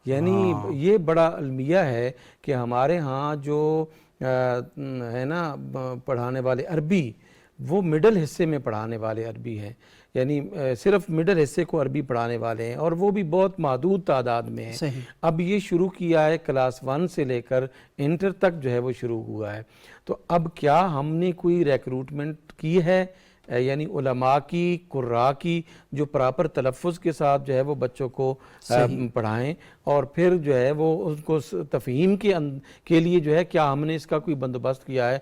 یعنی یہ بڑا المیہ ہے کہ ہمارے ہاں جو ہے نا پڑھانے والے عربی، وہ مڈل حصے میں پڑھانے والے عربی ہیں، یعنی صرف مڈل حصے کو عربی پڑھانے والے ہیں، اور وہ بھی بہت محدود تعداد میں ہیں۔ اب یہ شروع کیا ہے کلاس 1 سے لے کر انٹر تک جو ہے وہ شروع ہوا ہے۔ تو اب کیا ہم نے کوئی ریکروٹمنٹ کی ہے، یعنی علماء کی، قراء کی، جو پراپر تلفظ کے ساتھ جو ہے وہ بچوں کو پڑھائیں، اور پھر جو ہے وہ اس کو تفہیم کے لیے جو ہے کیا ہم نے اس کا کوئی بندوبست کیا ہے؟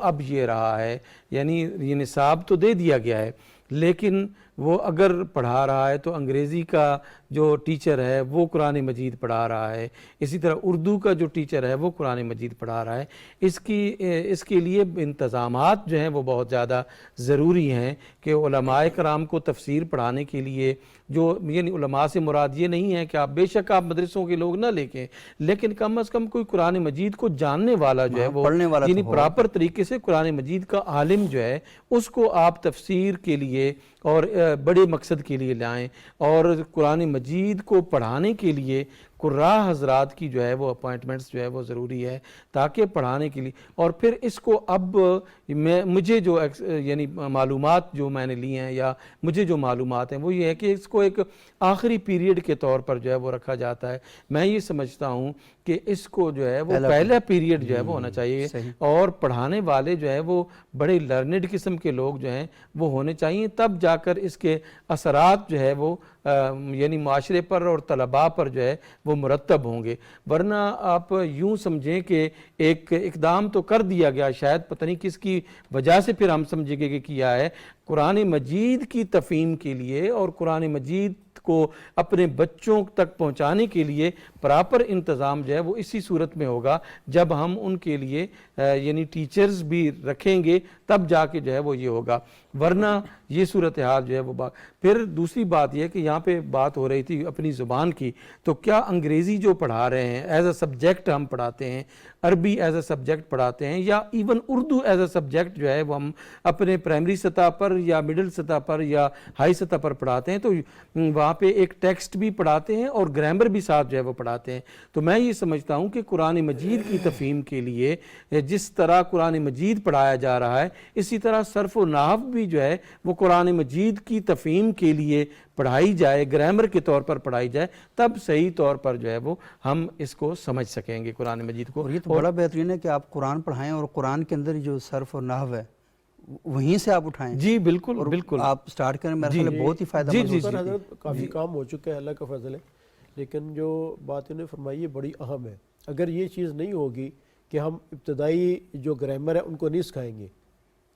اب یہ رہا ہے، یعنی یہ نصاب تو دے دیا گیا ہے، لیکن وہ اگر پڑھا رہا ہے تو انگریزی کا جو ٹیچر ہے وہ قرآن مجید پڑھا رہا ہے، اسی طرح اردو کا جو ٹیچر ہے وہ قرآن مجید پڑھا رہا ہے۔ اس کے لیے انتظامات جو ہیں وہ بہت زیادہ ضروری ہیں کہ علماء کرام کو تفسیر پڑھانے کے لیے، جو یعنی علماء سے مراد یہ نہیں ہے کہ آپ بے شک آپ مدرسوں کے لوگ نہ لے کے، لیکن کم از کم کوئی قرآن مجید کو جاننے والا جو ہے وہ یعنی پراپر طریقے سے قرآن مجید کا عالم جو ہے اس کو آپ تفسیر کے لیے اور بڑے مقصد کے لیے لائیں، اور قرآن مجید کو پڑھانے کے لیے قراء حضرات کی جو ہے وہ اپوائنٹمنٹس جو ہے وہ ضروری ہے تاکہ پڑھانے کے لیے، اور پھر اس کو اب مجھے جو یعنی معلومات جو میں نے لی ہیں یا مجھے جو معلومات ہیں وہ یہ ہے کہ اس کو ایک آخری پیریڈ کے طور پر جو ہے وہ رکھا جاتا ہے۔ میں یہ سمجھتا ہوں کہ اس کو جو ہے وہ پہلا پیریڈ جو ہے وہ ہونا چاہیے، اور پڑھانے والے جو ہے وہ بڑے لرنڈ قسم کے لوگ جو ہیں وہ ہونے چاہیے، تب جا کر اس کے اثرات جو ہے وہ یعنی معاشرے پر اور طلباء پر جو ہے وہ مرتب ہوں گے۔ ورنہ آپ یوں سمجھیں کہ ایک اقدام تو کر دیا گیا، شاید پتہ نہیں کس کی وجہ سے پھر ہم سمجھیں گے کہ کیا ہے، قرآن مجید کی تفہیم کے لیے اور قرآن مجید کو اپنے بچوں تک پہنچانے کے لیے پراپر انتظام جو ہے وہ اسی صورت میں ہوگا جب ہم ان کے لیے یعنی ٹیچرز بھی رکھیں گے، تب جا کے جو ہے وہ یہ ہوگا، ورنہ یہ صورتحال جو ہے وہ پھر دوسری بات یہ کہ یہاں پہ بات ہو رہی تھی اپنی زبان کی، تو کیا انگریزی جو پڑھا رہے ہیں ایز اے سبجیکٹ ہم پڑھاتے ہیں، عربی ایز اے سبجیکٹ پڑھاتے ہیں، یا even Urdu as a subject جو ہے وہ ہم اپنے پرائمری سطح پر یا مڈل سطح پر یا ہائی سطح پر پڑھاتے ہیں، تو وہاں پہ ایک ٹیکسٹ بھی پڑھاتے ہیں اور گرامر بھی ساتھ جو ہے وہ پڑھاتے ہیں۔ تو میں یہ سمجھتا ہوں کہ قرآن مجید کی تفہیم کے لیے جس طرح قرآن مجید پڑھایا جا رہا ہے، اسی طرح صرف و نحو بھی جو ہے وہ قرآن مجید کی تفہیم کے لیے پڑھائی جائے، گرامر کے طور پر پڑھائی جائے، تب صحیح طور پر جو ہے وہ ہم اس کو سمجھ سکیں گے قرآن مجید کو۔ اور یہ تو بڑا بہترین ہے کہ آپ قرآن پڑھائیں اور قرآن کے اندر جو صرف اور نحو ہے وہیں سے آپ اٹھائیں، جی بالکل بالکل آپ سٹارٹ کریں، میرے خیال ہے بہت ہی فائدہ مند ہوگا۔ حضرت کافی کام ہو چکا ہے، اللہ کا فضل ہے، لیکن جو بات انہوں نے فرمائی ہے بڑی اہم ہے۔ اگر یہ چیز نہیں ہوگی کہ ہم ابتدائی جو گرامر ہے ان کو نہیں سکھائیں گے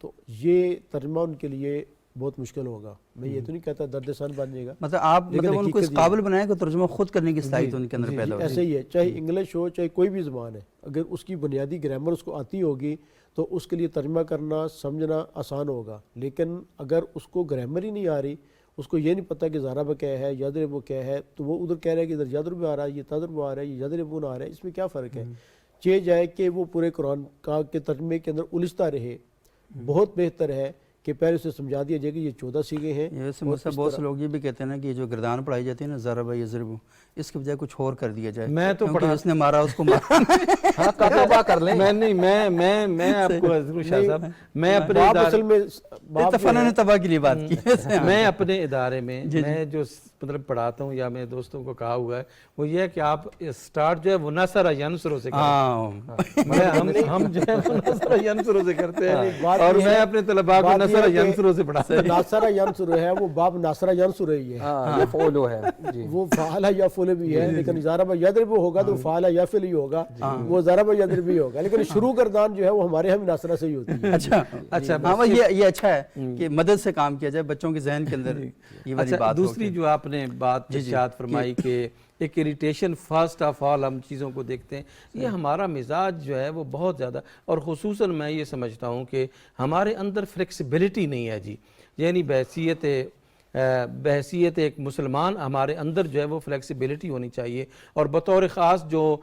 تو یہ ترجمہ ان کے لیے بہت مشکل ہوگا۔ میں یہ تو نہیں کہتا درد سان بن جائے گا، مطلب آپ ان کو اس قابل بنائیں کہ ترجمہ خود کرنے کی صلاحیت ان کے اندر پیدا ہو۔ ایسے ہی ہے، چاہے انگلش ہو چاہے کوئی بھی زبان ہے، اگر اس کی بنیادی گرامر اس کو آتی ہوگی تو اس کے لیے ترجمہ کرنا سمجھنا آسان ہوگا۔ لیکن اگر اس کو گرامر ہی نہیں آ رہی، اس کو یہ نہیں پتہ کہ ضرب کیا ہے، یضرب کیا ہے، تو وہ ادھر کہہ رہا ہے کہ ادھر یضرب آ رہا ہے، یہ تضرب آ رہا ہے، یہ یضربون آ رہا ہے، اس میں کیا فرق ہے؟ چاہے جائے کہ وہ پورے قرآن کا کے ترجمے کے اندر الجھتا رہے، بہت بہتر ہے کہ پہلے سے سمجھا دیا جائے کہ یہ 14 سیغے ہیں۔ یہ بہت سے لوگ یہ بھی کہتے ہیں نا کہ جو گردان پڑھائی جاتی ہے نا ضرب یضرب، اس کے بجائے کچھ اور کر دیا جائے، میں تو کیونکہ اس نے مارا اس کو مارا۔ ہاں توبہ کر لیں۔ میں نہیں میں آپ کو حضرت شاہ صاحب میں اپنے باب اصل میں اتفاق نے تباہ کے لیے بات کی۔ میں اپنے ادارے میں میں جو مطلب پڑھاتا ہوں یا میں دوستوں کو کہا ہوا ہے وہ یہ ہے کہ آپ سٹارٹ جو ہے وہ نصر ینصر سے کریں، ہم جو ہے وہ نصر ینصر سے کرتے ہیں، اور میں اپنے طلباء کو نصر ینصر سے پڑھاتا ہوں۔ ناصرہ ینصر ہے، وہ باب ناصرہ ینصر ہی ہے، یہ فولو ہے جی، وہ فعل یفعل بھی ہے، لیکن ضرب یضرب ہوگا تو فعل یفعل ہی ہوگا، وہ ضرب یضرب بھی ہوگا، لیکن شروع گردان جو ہے وہ ہمارے ہم ناصرہ سے ہی ہوتی ہے۔ اچھا ہاں یہ اچھا ہے کہ مدد سے کام کیا جائے بچوں کے ذہن کے اندر یہ والی بات۔ دوسری جو آپ نے بات ارشاد فرمائی کہ ایک اریٹیشن فرسٹ آف آل ہم چیزوں کو دیکھتے ہیں، یہ ہمارا مزاج جو ہے وہ بہت زیادہ، اور خصوصاً میں یہ سمجھتا ہوں کہ ہمارے اندر فلیکسیبلٹی نہیں ہے جی، یعنی بحیثیت ایک مسلمان ہمارے اندر جو ہے وہ فلیکسیبلٹی ہونی چاہیے، اور بطور خاص جو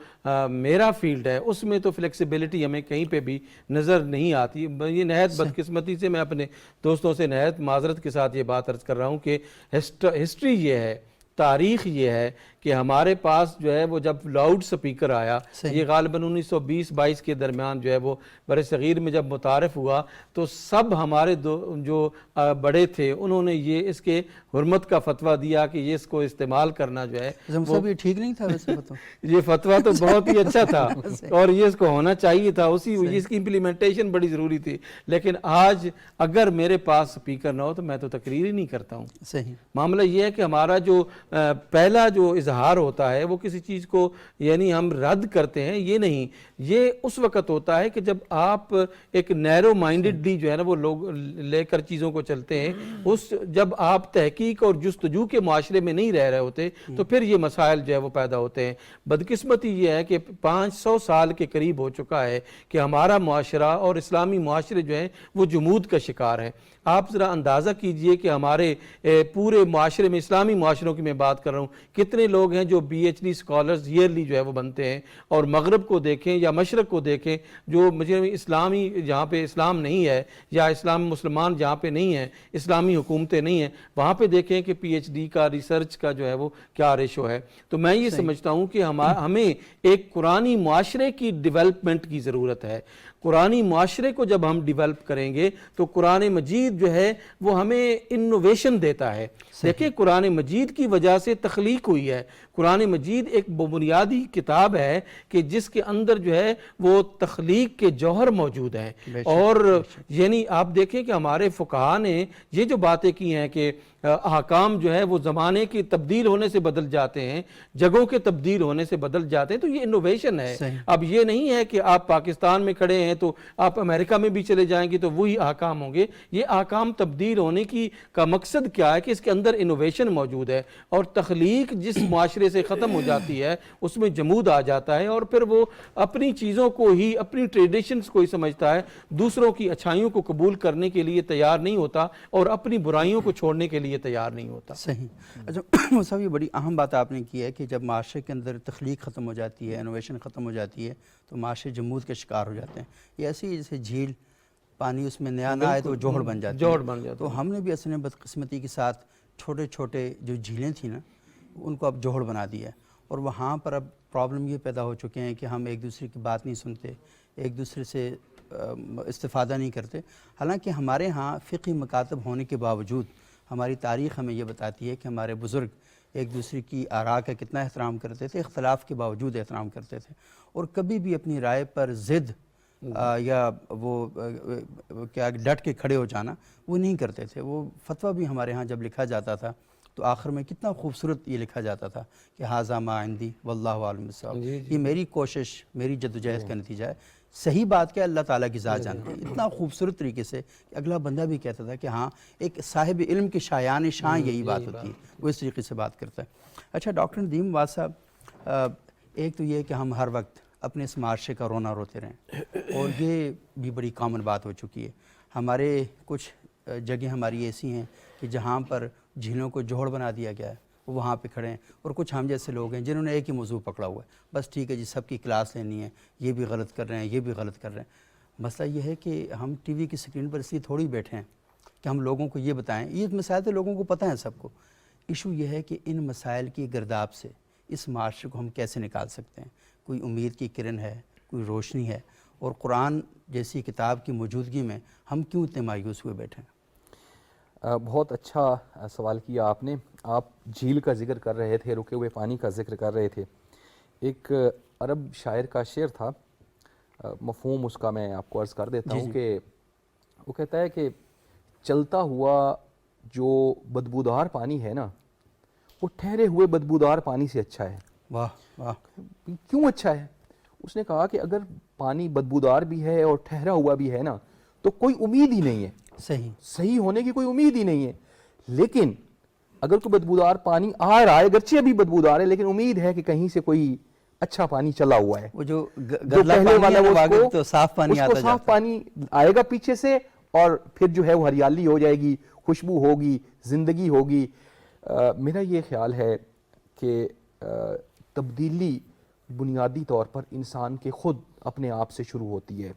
میرا فیلڈ ہے اس میں تو فلیکسیبلٹی ہمیں کہیں پہ بھی نظر نہیں آتی۔ یہ نہایت بدقسمتی سے میں اپنے دوستوں سے نہایت معذرت کے ساتھ یہ بات عرض کر رہا ہوں کہ ہسٹری یہ ہے، تاریخ یہ ہے کہ ہمارے پاس جو ہے وہ جب لاؤڈ سپیکر آیا، یہ غالباً 1920-22 کے درمیان جو ہے وہ بر صغیر میں جب متعارف ہوا، تو سب ہمارے جو بڑے تھے انہوں نے یہ اس کے حرمت کا فتویٰ دیا کہ یہ اس کو استعمال کرنا جو ہے یہ ٹھیک نہیں تھا ویسے یہ فتویٰ تو بہت ہی اچھا تھا اور یہ اس کو ہونا چاہیے تھا، اس کی امپلیمنٹیشن بڑی ضروری تھی، لیکن آج اگر میرے پاس سپیکر نہ ہو تو میں تو تقریر ہی نہیں کرتا ہوں۔ صحیح معاملہ یہ ہے کہ ہمارا جو پہلا جو اظہار ہوتا ہے وہ کسی چیز کو یعنی ہم رد کرتے ہیں، یہ نہیں، یہ اس وقت ہوتا ہے کہ جب آپ ایک نیرو مائنڈڈلی جو ہے نا وہ لوگ لے کر چیزوں کو چلتے ہیں، جب آپ تحقیق اور جستجو کے معاشرے میں نہیں رہ رہے ہوتے تو پھر یہ مسائل جو ہے وہ پیدا ہوتے ہیں۔ بدقسمتی یہ ہے کہ 500 سال کے قریب ہو چکا ہے کہ ہمارا معاشرہ اور اسلامی معاشرے جو ہیں وہ جمود کا شکار ہیں۔ آپ ذرا اندازہ کیجئے کہ ہمارے پورے معاشرے میں، اسلامی معاشروں کی میں بات کر رہا ہوں، کتنے لوگ ہیں جو P H D scholars early جو ہے وہ بنتے ہیں، اور مغرب کو دیکھیں یا مشرق کو دیکھیں، جو مجھے اسلامی جہاں پہ اسلام نہیں ہے یا اسلام مسلمان جہاں پہ نہیں ہیں، اسلامی حکومتیں نہیں ہیں، وہاں پہ دیکھیں کہ پی ایچ ڈی کا ریسرچ کا جو ہے وہ کیا ریشو ہے۔ تو میں یہ سمجھتا ہوں کہ ہمیں ایک قرآنی معاشرے کی ڈیولپمنٹ کی ضرورت ہے۔ قرآنی معاشرے کو جب ہم ڈیولپ کریں گے تو قرآن مجید جو ہے وہ ہمیں انوویشن دیتا ہے۔ دیکھیں قرآن مجید کی وجہ سے تخلیق ہوئی ہے، قرآن مجید ایک بنیادی کتاب ہے کہ جس کے اندر جو ہے وہ تخلیق کے جوہر موجود ہیں، اور یعنی آپ دیکھیں کہ ہمارے فقہاء نے یہ جو باتیں کی ہیں کہ احکام جو ہے وہ زمانے کی تبدیل ہونے سے بدل جاتے ہیں, جگہوں کے تبدیل ہونے سے بدل جاتے ہیں, تو یہ انوویشن ہے. اب یہ نہیں ہے کہ آپ پاکستان میں کھڑے ہیں تو آپ امریکہ میں بھی چلے جائیں گے تو وہی احکام ہوں گے. یہ احکام تبدیل ہونے کا مقصد کیا ہے کہ اس کے اندر انوویشن موجود ہے, اور تخلیق جس معاشرے سے ختم ہو جاتی ہے اس میں جمود آ جاتا ہے, اور پھر وہ اپنی چیزوں کو ہی, اپنی ٹریڈیشنز کو ہی سمجھتا ہے, دوسروں کی اچھائیوں کو قبول کرنے کے لیے تیار نہیں ہوتا اور اپنی برائیوں کو چھوڑنے کے لیے تیار نہیں ہوتا. صحیح. اچھا صاحب, یہ بڑی اہم بات آپ نے کی ہے کہ جب معاشرے کے اندر تخلیق ختم ہو جاتی ہے, انوویشن ختم ہو جاتی ہے, تو معاشرے جمود کے شکار ہو جاتے ہیں. یہ ایسی جیسے جھیل, پانی اس میں نیا نہ آئے تو جوہر بن جاتی ہے. تو ہم نے بھی اصل میں بدقسمتی کے ساتھ چھوٹے چھوٹے جو جھیلیں تھیں نا, ان کو اب جوہر بنا دیا ہے, اور وہاں پر اب پرابلم یہ پیدا ہو چکے ہیں کہ ہم ایک دوسرے کی بات نہیں سنتے, ایک دوسرے سے استفادہ نہیں کرتے. حالانکہ ہمارے ہاں فقہی مکاتب ہونے کے باوجود ہماری تاریخ ہمیں یہ بتاتی ہے کہ ہمارے بزرگ ایک دوسرے کی آراء کا کتنا احترام کرتے تھے, اختلاف کے باوجود احترام کرتے تھے, اور کبھی بھی اپنی رائے پر ضد یا وہ کیا ڈٹ کے کھڑے ہو جانا وہ نہیں کرتے تھے. وہ فتویٰ بھی ہمارے ہاں جب لکھا جاتا تھا تو آخر میں کتنا خوبصورت یہ لکھا جاتا تھا کہ ھذا ما عندی واللہ اعلم بالصواب. یہ میری کوشش, میری جدوجہد کا نتیجہ ہے. صحیح بات کیا اللہ تعالیٰ کی ذات جانتی ہے. اتنا خوبصورت طریقے سے کہ اگلا بندہ بھی کہتا تھا کہ ہاں ایک صاحب علم کی شایان شان یہی بات ہوتی ہے, وہ اس طریقے سے بات کرتا ہے. اچھا ڈاکٹر ندیم واس صاحب, ایک تو یہ کہ ہم ہر وقت اپنے اس معاشرے کا رونا روتے رہیں, اور یہ بھی بڑی کامن بات ہو چکی ہے. ہمارے کچھ جگہیں ہماری ایسی ہیں کہ جہاں پر جھیلوں کو جوہر بنا دیا گیا ہے, وہاں پہ کھڑے ہیں, اور کچھ ہم جیسے لوگ ہیں جنہوں نے ایک ہی موضوع پکڑا ہوا ہے, بس ٹھیک ہے جی سب کی کلاس لینی ہے, یہ بھی غلط کر رہے ہیں, یہ بھی غلط کر رہے ہیں. مسئلہ یہ ہے کہ ہم ٹی وی کی سکرین پر اس لیے تھوڑی بیٹھے ہیں کہ ہم لوگوں کو یہ بتائیں. یہ مسائل تو لوگوں کو پتہ ہیں سب کو. ایشو یہ ہے کہ ان مسائل کی گرداب سے اس معاشرے کو ہم کیسے نکال سکتے ہیں. کوئی امید کی کرن ہے, کوئی روشنی ہے, اور قرآن جیسی کتاب کی موجودگی میں ہم کیوں اتنے مایوس ہوئے بیٹھے ہیں؟ بہت اچھا سوال کیا آپ نے. آپ جھیل کا ذکر کر رہے تھے, رکے ہوئے پانی کا ذکر کر رہے تھے. ایک عرب شاعر کا شعر تھا, مفہوم اس کا میں آپ کو عرض کر دیتا ہوں کہ وہ کہتا ہے کہ چلتا ہوا جو بدبودار پانی ہے نا, وہ ٹھہرے ہوئے بدبودار پانی سے اچھا ہے. واہ واہ. کیوں اچھا ہے؟ اس نے کہا کہ اگر پانی بدبودار بھی ہے اور ٹھہرا ہوا بھی ہے نا تو کوئی امید ہی نہیں ہے, صحیح ہونے کی کوئی امید ہی نہیں ہے. لیکن اگر کوئی بدبودار پانی آ رہا ہے, اگرچہ ابھی بدبودار ہے, لیکن امید ہے کہ کہیں سے کوئی اچھا پانی چلا ہوا ہے, وہ جو پہلے والا وہ تو صاف پانی آتا صاف پانی آئے گا پیچھے سے, اور پھر جو ہے وہ ہریالی ہو جائے گی, خوشبو ہوگی, زندگی ہوگی. میرا یہ خیال ہے کہ تبدیلی بنیادی طور پر انسان کے خود اپنے آپ سے شروع ہوتی ہے.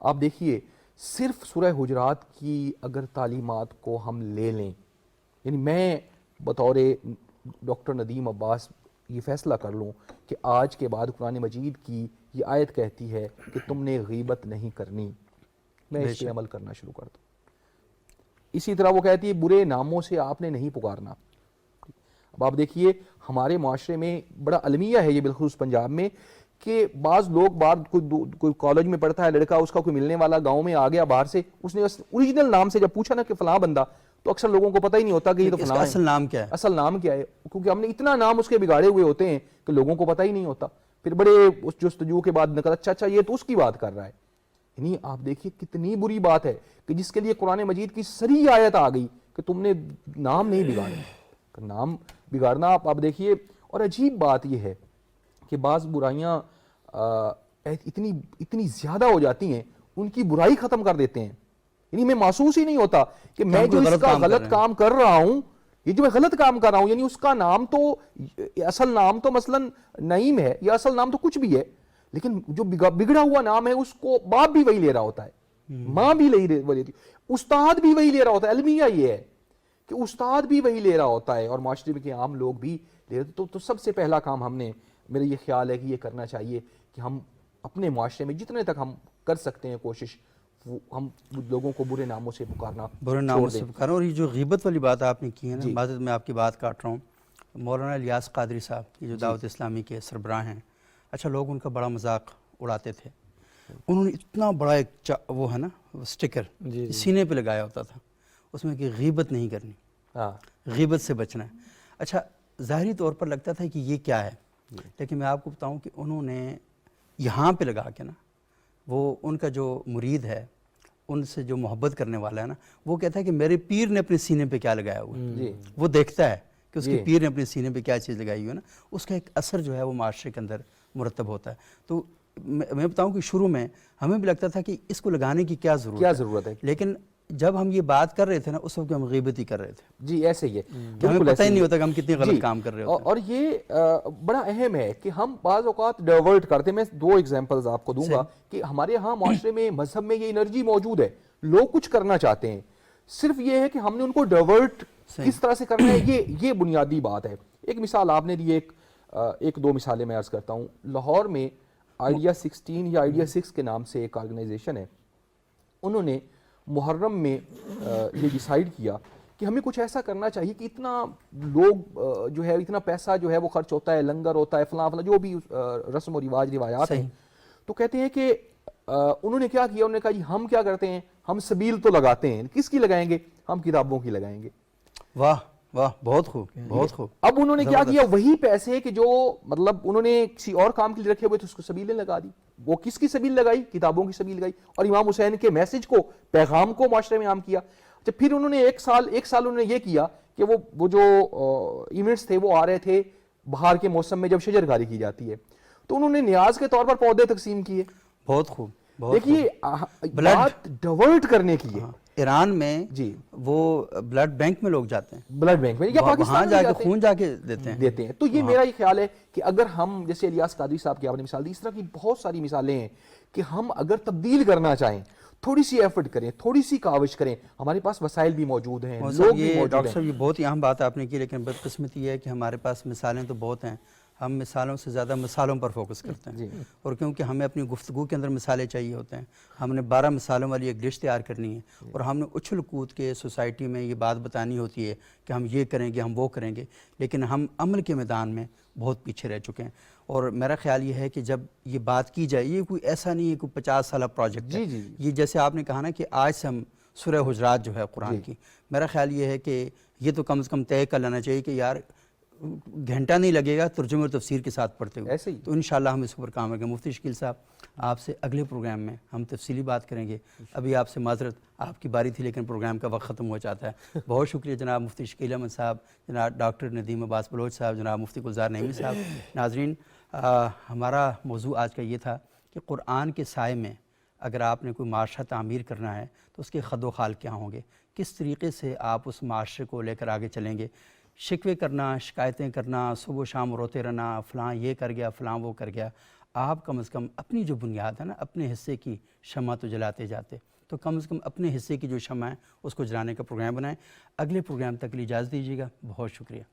آپ دیکھیے, صرف سورہ حجرات کی اگر تعلیمات کو ہم لے لیں, یعنی میں بطور ڈاکٹر ندیم عباس یہ فیصلہ کر لوں کہ آج کے بعد قرآن مجید کی یہ آیت کہتی ہے کہ تم نے غیبت نہیں کرنی, میں اس پہ عمل کرنا شروع کر دوں. اسی طرح وہ کہتی ہے برے ناموں سے آپ نے نہیں پکارنا. اب آپ دیکھیے ہمارے معاشرے میں بڑا المیہ ہے یہ, بالخصوص پنجاب میں, کہ بعض لوگ کوئی کالج میں پڑھتا ہے لڑکا, اس کا کوئی ملنے والا گاؤں میں آ گیا باہر سے, اس نے اوریجنل نام سے جب پوچھا نا کہ فلاں بندہ, تو اکثر لوگوں کو پتہ ہی نہیں ہوتا کہ یہ تو فلاں ہے, اصل نام کیا ہے, اصل نام کیا ہے, کیونکہ ہم نے اتنا نام اس کے بگاڑے ہوئے ہوتے ہیں کہ لوگوں کو پتہ ہی نہیں ہوتا. پھر بڑے اس جستجو کے بعد نکلا اچھا یہ تو اس کی بات کر رہا ہے. یعنی آپ دیکھیے کتنی بری بات ہے کہ جس کے لیے قرآن مجید کی صریح آیت آ گئی کہ تم نے نام نہیں بگاڑنا. نام بگاڑنا آپ دیکھیے. اور عجیب بات یہ ہے کہ بعض برائیاں اتنی زیادہ ہو جاتی ہیں, ان کی برائی ختم کر دیتے ہیں. یعنی میں محسوس ہی نہیں ہوتا کہ میں جو اس کا غلط کام کر رہا ہوں, یہ جو میں غلط کام کر رہا ہوں, یعنی اس کا نام تو اصل نام تو مثلا نعیم ہے, یا اصل نام تو کچھ بھی ہے, لیکن جو بگڑا ہوا نام ہے اس کو باپ بھی وہی لے رہا ہوتا ہے, ماں بھی وہی لیتی, استاد بھی وہی لے رہا ہوتا ہے. المیہ یہ ہے کہ استاد بھی وہی لے رہا ہوتا ہے, اور معاشرے میں کے عام لوگ بھی لے رہے. تو سب سے پہلا کام ہم نے, میرا یہ خیال ہے کہ یہ کرنا چاہیے کہ ہم اپنے معاشرے میں جتنے تک ہم کر سکتے ہیں کوشش, ہم لوگوں کو برے ناموں سے پکارنا, برے ناموں سے پکارنا. اور یہ جو غیبت والی بات آپ نے کی ہے نا, معذرت میں آپ کی بات کاٹ رہا ہوں, مولانا الیاس قادری صاحب یہ جو دعوت اسلامی کے سربراہ ہیں, اچھا لوگ ان کا بڑا مذاق اڑاتے تھے. انہوں نے اتنا بڑا ایک وہ ہے نا اسٹکر سینے پہ لگایا ہوتا تھا, اس میں کہ غیبت نہیں کرنی. ہاں غیبت سے بچنا ہے. اچھا ظاہری طور پر لگتا تھا کہ یہ کیا ہے, لیکن میں آپ کو بتاؤں کہ انہوں نے یہاں پہ لگا کے نا, وہ ان کا جو مرید ہے, ان سے جو محبت کرنے والا ہے نا, وہ کہتا ہے کہ میرے پیر نے اپنے سینے پہ کیا لگایا ہوا ہے. وہ دیکھتا ہے کہ اس کے پیر نے اپنے سینے پہ کیا چیز لگائی ہوئی ہے نا, اس کا ایک اثر جو ہے وہ معاشرے کے اندر مرتب ہوتا ہے. تو میں بتاؤں کہ شروع میں ہمیں بھی لگتا تھا کہ اس کو لگانے کی کیا ضرورت ہے, لیکن جب ہم یہ بات کر رہے تھے نا اس وقت ہم غیبت ہی کر رہے تھے. جی ایسے ہی ہے, ہمیں پتہ ہی نہیں ہوتا کہ ہم کتنے غلط کام کر رہے ہوتے ہیں. اور یہ بڑا اہم ہے کہ ہم بعض اوقات ڈائیورٹ کرتے ہیں. میں 2 ایگزامپلز آپ کو دوں گا کہ ہمارے ہاں معاشرے میں مذہب میں یہ انرجی موجود ہے, لوگ کچھ کرنا چاہتے ہیں, صرف یہ ہے کہ ہم نے ان کو ڈائیورٹ کس طرح سے کرنا ہے, یہ بنیادی بات ہے. ایک مثال آپ نے دی, ایک 2 مثالیں میں عرض کرتا ہوں. لاہور میں آئیڈیا 16 یا آئیڈیا 6 کے نام سے ایک آرگنائزیشن ہے, انہوں نے محرم میں یہ ڈیسائیڈ کیا کہ ہمیں کچھ ایسا کرنا چاہیے کہ اتنا لوگ جو ہے اتنا پیسہ جو ہے وہ خرچ ہوتا ہے, لنگر ہوتا ہے, فلاں فلاں جو بھی رسم و رواج روایات ہیں. تو کہتے ہیں کہ انہوں نے کیا کیا, انہوں نے کہا جی ہم کیا کرتے ہیں, ہم سبیل تو لگاتے ہیں, کس کی لگائیں گے, ہم کتابوں کی لگائیں گے. واہ واہ, بہت خوب بہت خوب. اب انہوں نے کیا کیا, وہی پیسے کہ جو مطلب انہوں نے کسی اور کام کے لیے رکھے ہوئے تھے اس کو سبیلیں لگا دی. وہ کس کی سبیل لگائی, کتابوں کی سبیل لگائی, اور امام حسین کے میسج کو, پیغام کو معاشرے میں عام کیا. اچھا پھر انہوں نے ایک سال انہوں نے یہ کیا کہ وہ جو ایونٹس تھے وہ آ رہے تھے بہار کے موسم میں جب شجرکاری کی جاتی ہے, تو انہوں نے نیاز کے طور پر پودے تقسیم کیے. بہت خوب. دیکھیے بات ڈائیورٹ کرنے کی ہے. ایران میں جی وہ بلڈ بینک میں لوگ جاتے ہیں, بلڈ بینک میں یا وہاں پاکستان جا کے خون جا کے دیتے ہیں. تو یہ میرا یہ خیال ہے کہ اگر ہم, جیسے الیاس قادری صاحب کی آپ نے مثال دی, اس طرح کی بہت ساری مثالیں ہیں کہ ہم اگر تبدیل کرنا چاہیں, تھوڑی سی ایفرٹ کریں, تھوڑی سی کاوش کریں, ہمارے پاس وسائل بھی موجود ہیں, لوگ بھی موجود ہیں. ڈاکٹر صاحب یہ بہت ہی اہم بات آپ نے کی, لیکن بدقسمتی یہ ہے کہ ہمارے پاس مثالیں تو بہت ہیں, ہم مثالوں سے زیادہ مثالوں پر فوکس کرتے ہیں. اور کیونکہ ہمیں اپنی گفتگو کے اندر مثالیں چاہیے ہوتے ہیں, ہم نے 12 مثالوں والی ایک ڈش تیار کرنی ہے, اور ہم نے اچھل کود کے سوسائٹی میں یہ بات بتانی ہوتی ہے کہ ہم یہ کریں گے, ہم وہ کریں گے, لیکن ہم عمل کے میدان میں بہت پیچھے رہ چکے ہیں. اور میرا خیال یہ ہے کہ جب یہ بات کی جائے, یہ کوئی ایسا نہیں ہے کوئی 50 سالہ پروجیکٹ ہے. یہ جیسے آپ نے کہا نا کہ آج سے ہم سورہ حجرات جو ہے قرآن کی, میرا خیال یہ ہے کہ یہ تو کم از کم طے کر لینا چاہیے کہ یار گھنٹہ نہیں لگے گا ترجمے اور تفسیر کے ساتھ پڑھتے ہوئے. تو انشاءاللہ ہم اس پر کام کریں گے. مفتی شکیل صاحب, آپ سے اگلے پروگرام میں ہم تفصیلی بات کریں گے. ابھی آپ سے معذرت, آپ کی باری تھی لیکن پروگرام کا وقت ختم ہو جاتا ہے. بہت شکریہ جناب مفتی شکیل احمد صاحب, جناب ڈاکٹر ندیم عباس بلوچ صاحب, جناب مفتی گلزار نعیمی صاحب. ناظرین, ہمارا موضوع آج کا یہ تھا کہ قرآن کے سائے میں اگر آپ نے کوئی معاشرہ تعمیر کرنا ہے تو اس کے خد و خال کیا ہوں گے, کس طریقے سے آپ اس معاشرے کو لے کر آگے چلیں گے. شکوے کرنا, شکایتیں کرنا, صبح و شام روتے رہنا, فلاں یہ کر گیا, فلاں وہ کر گیا, آپ کم از کم اپنی جو بنیاد ہے نا, اپنے حصے کی شمع تو جلاتے جاتے, تو کم از کم اپنے حصے کی جو شمع ہے اس کو جلانے کا پروگرام بنائیں. اگلے پروگرام تک کے لیے اجازت دیجیے گا. بہت شکریہ.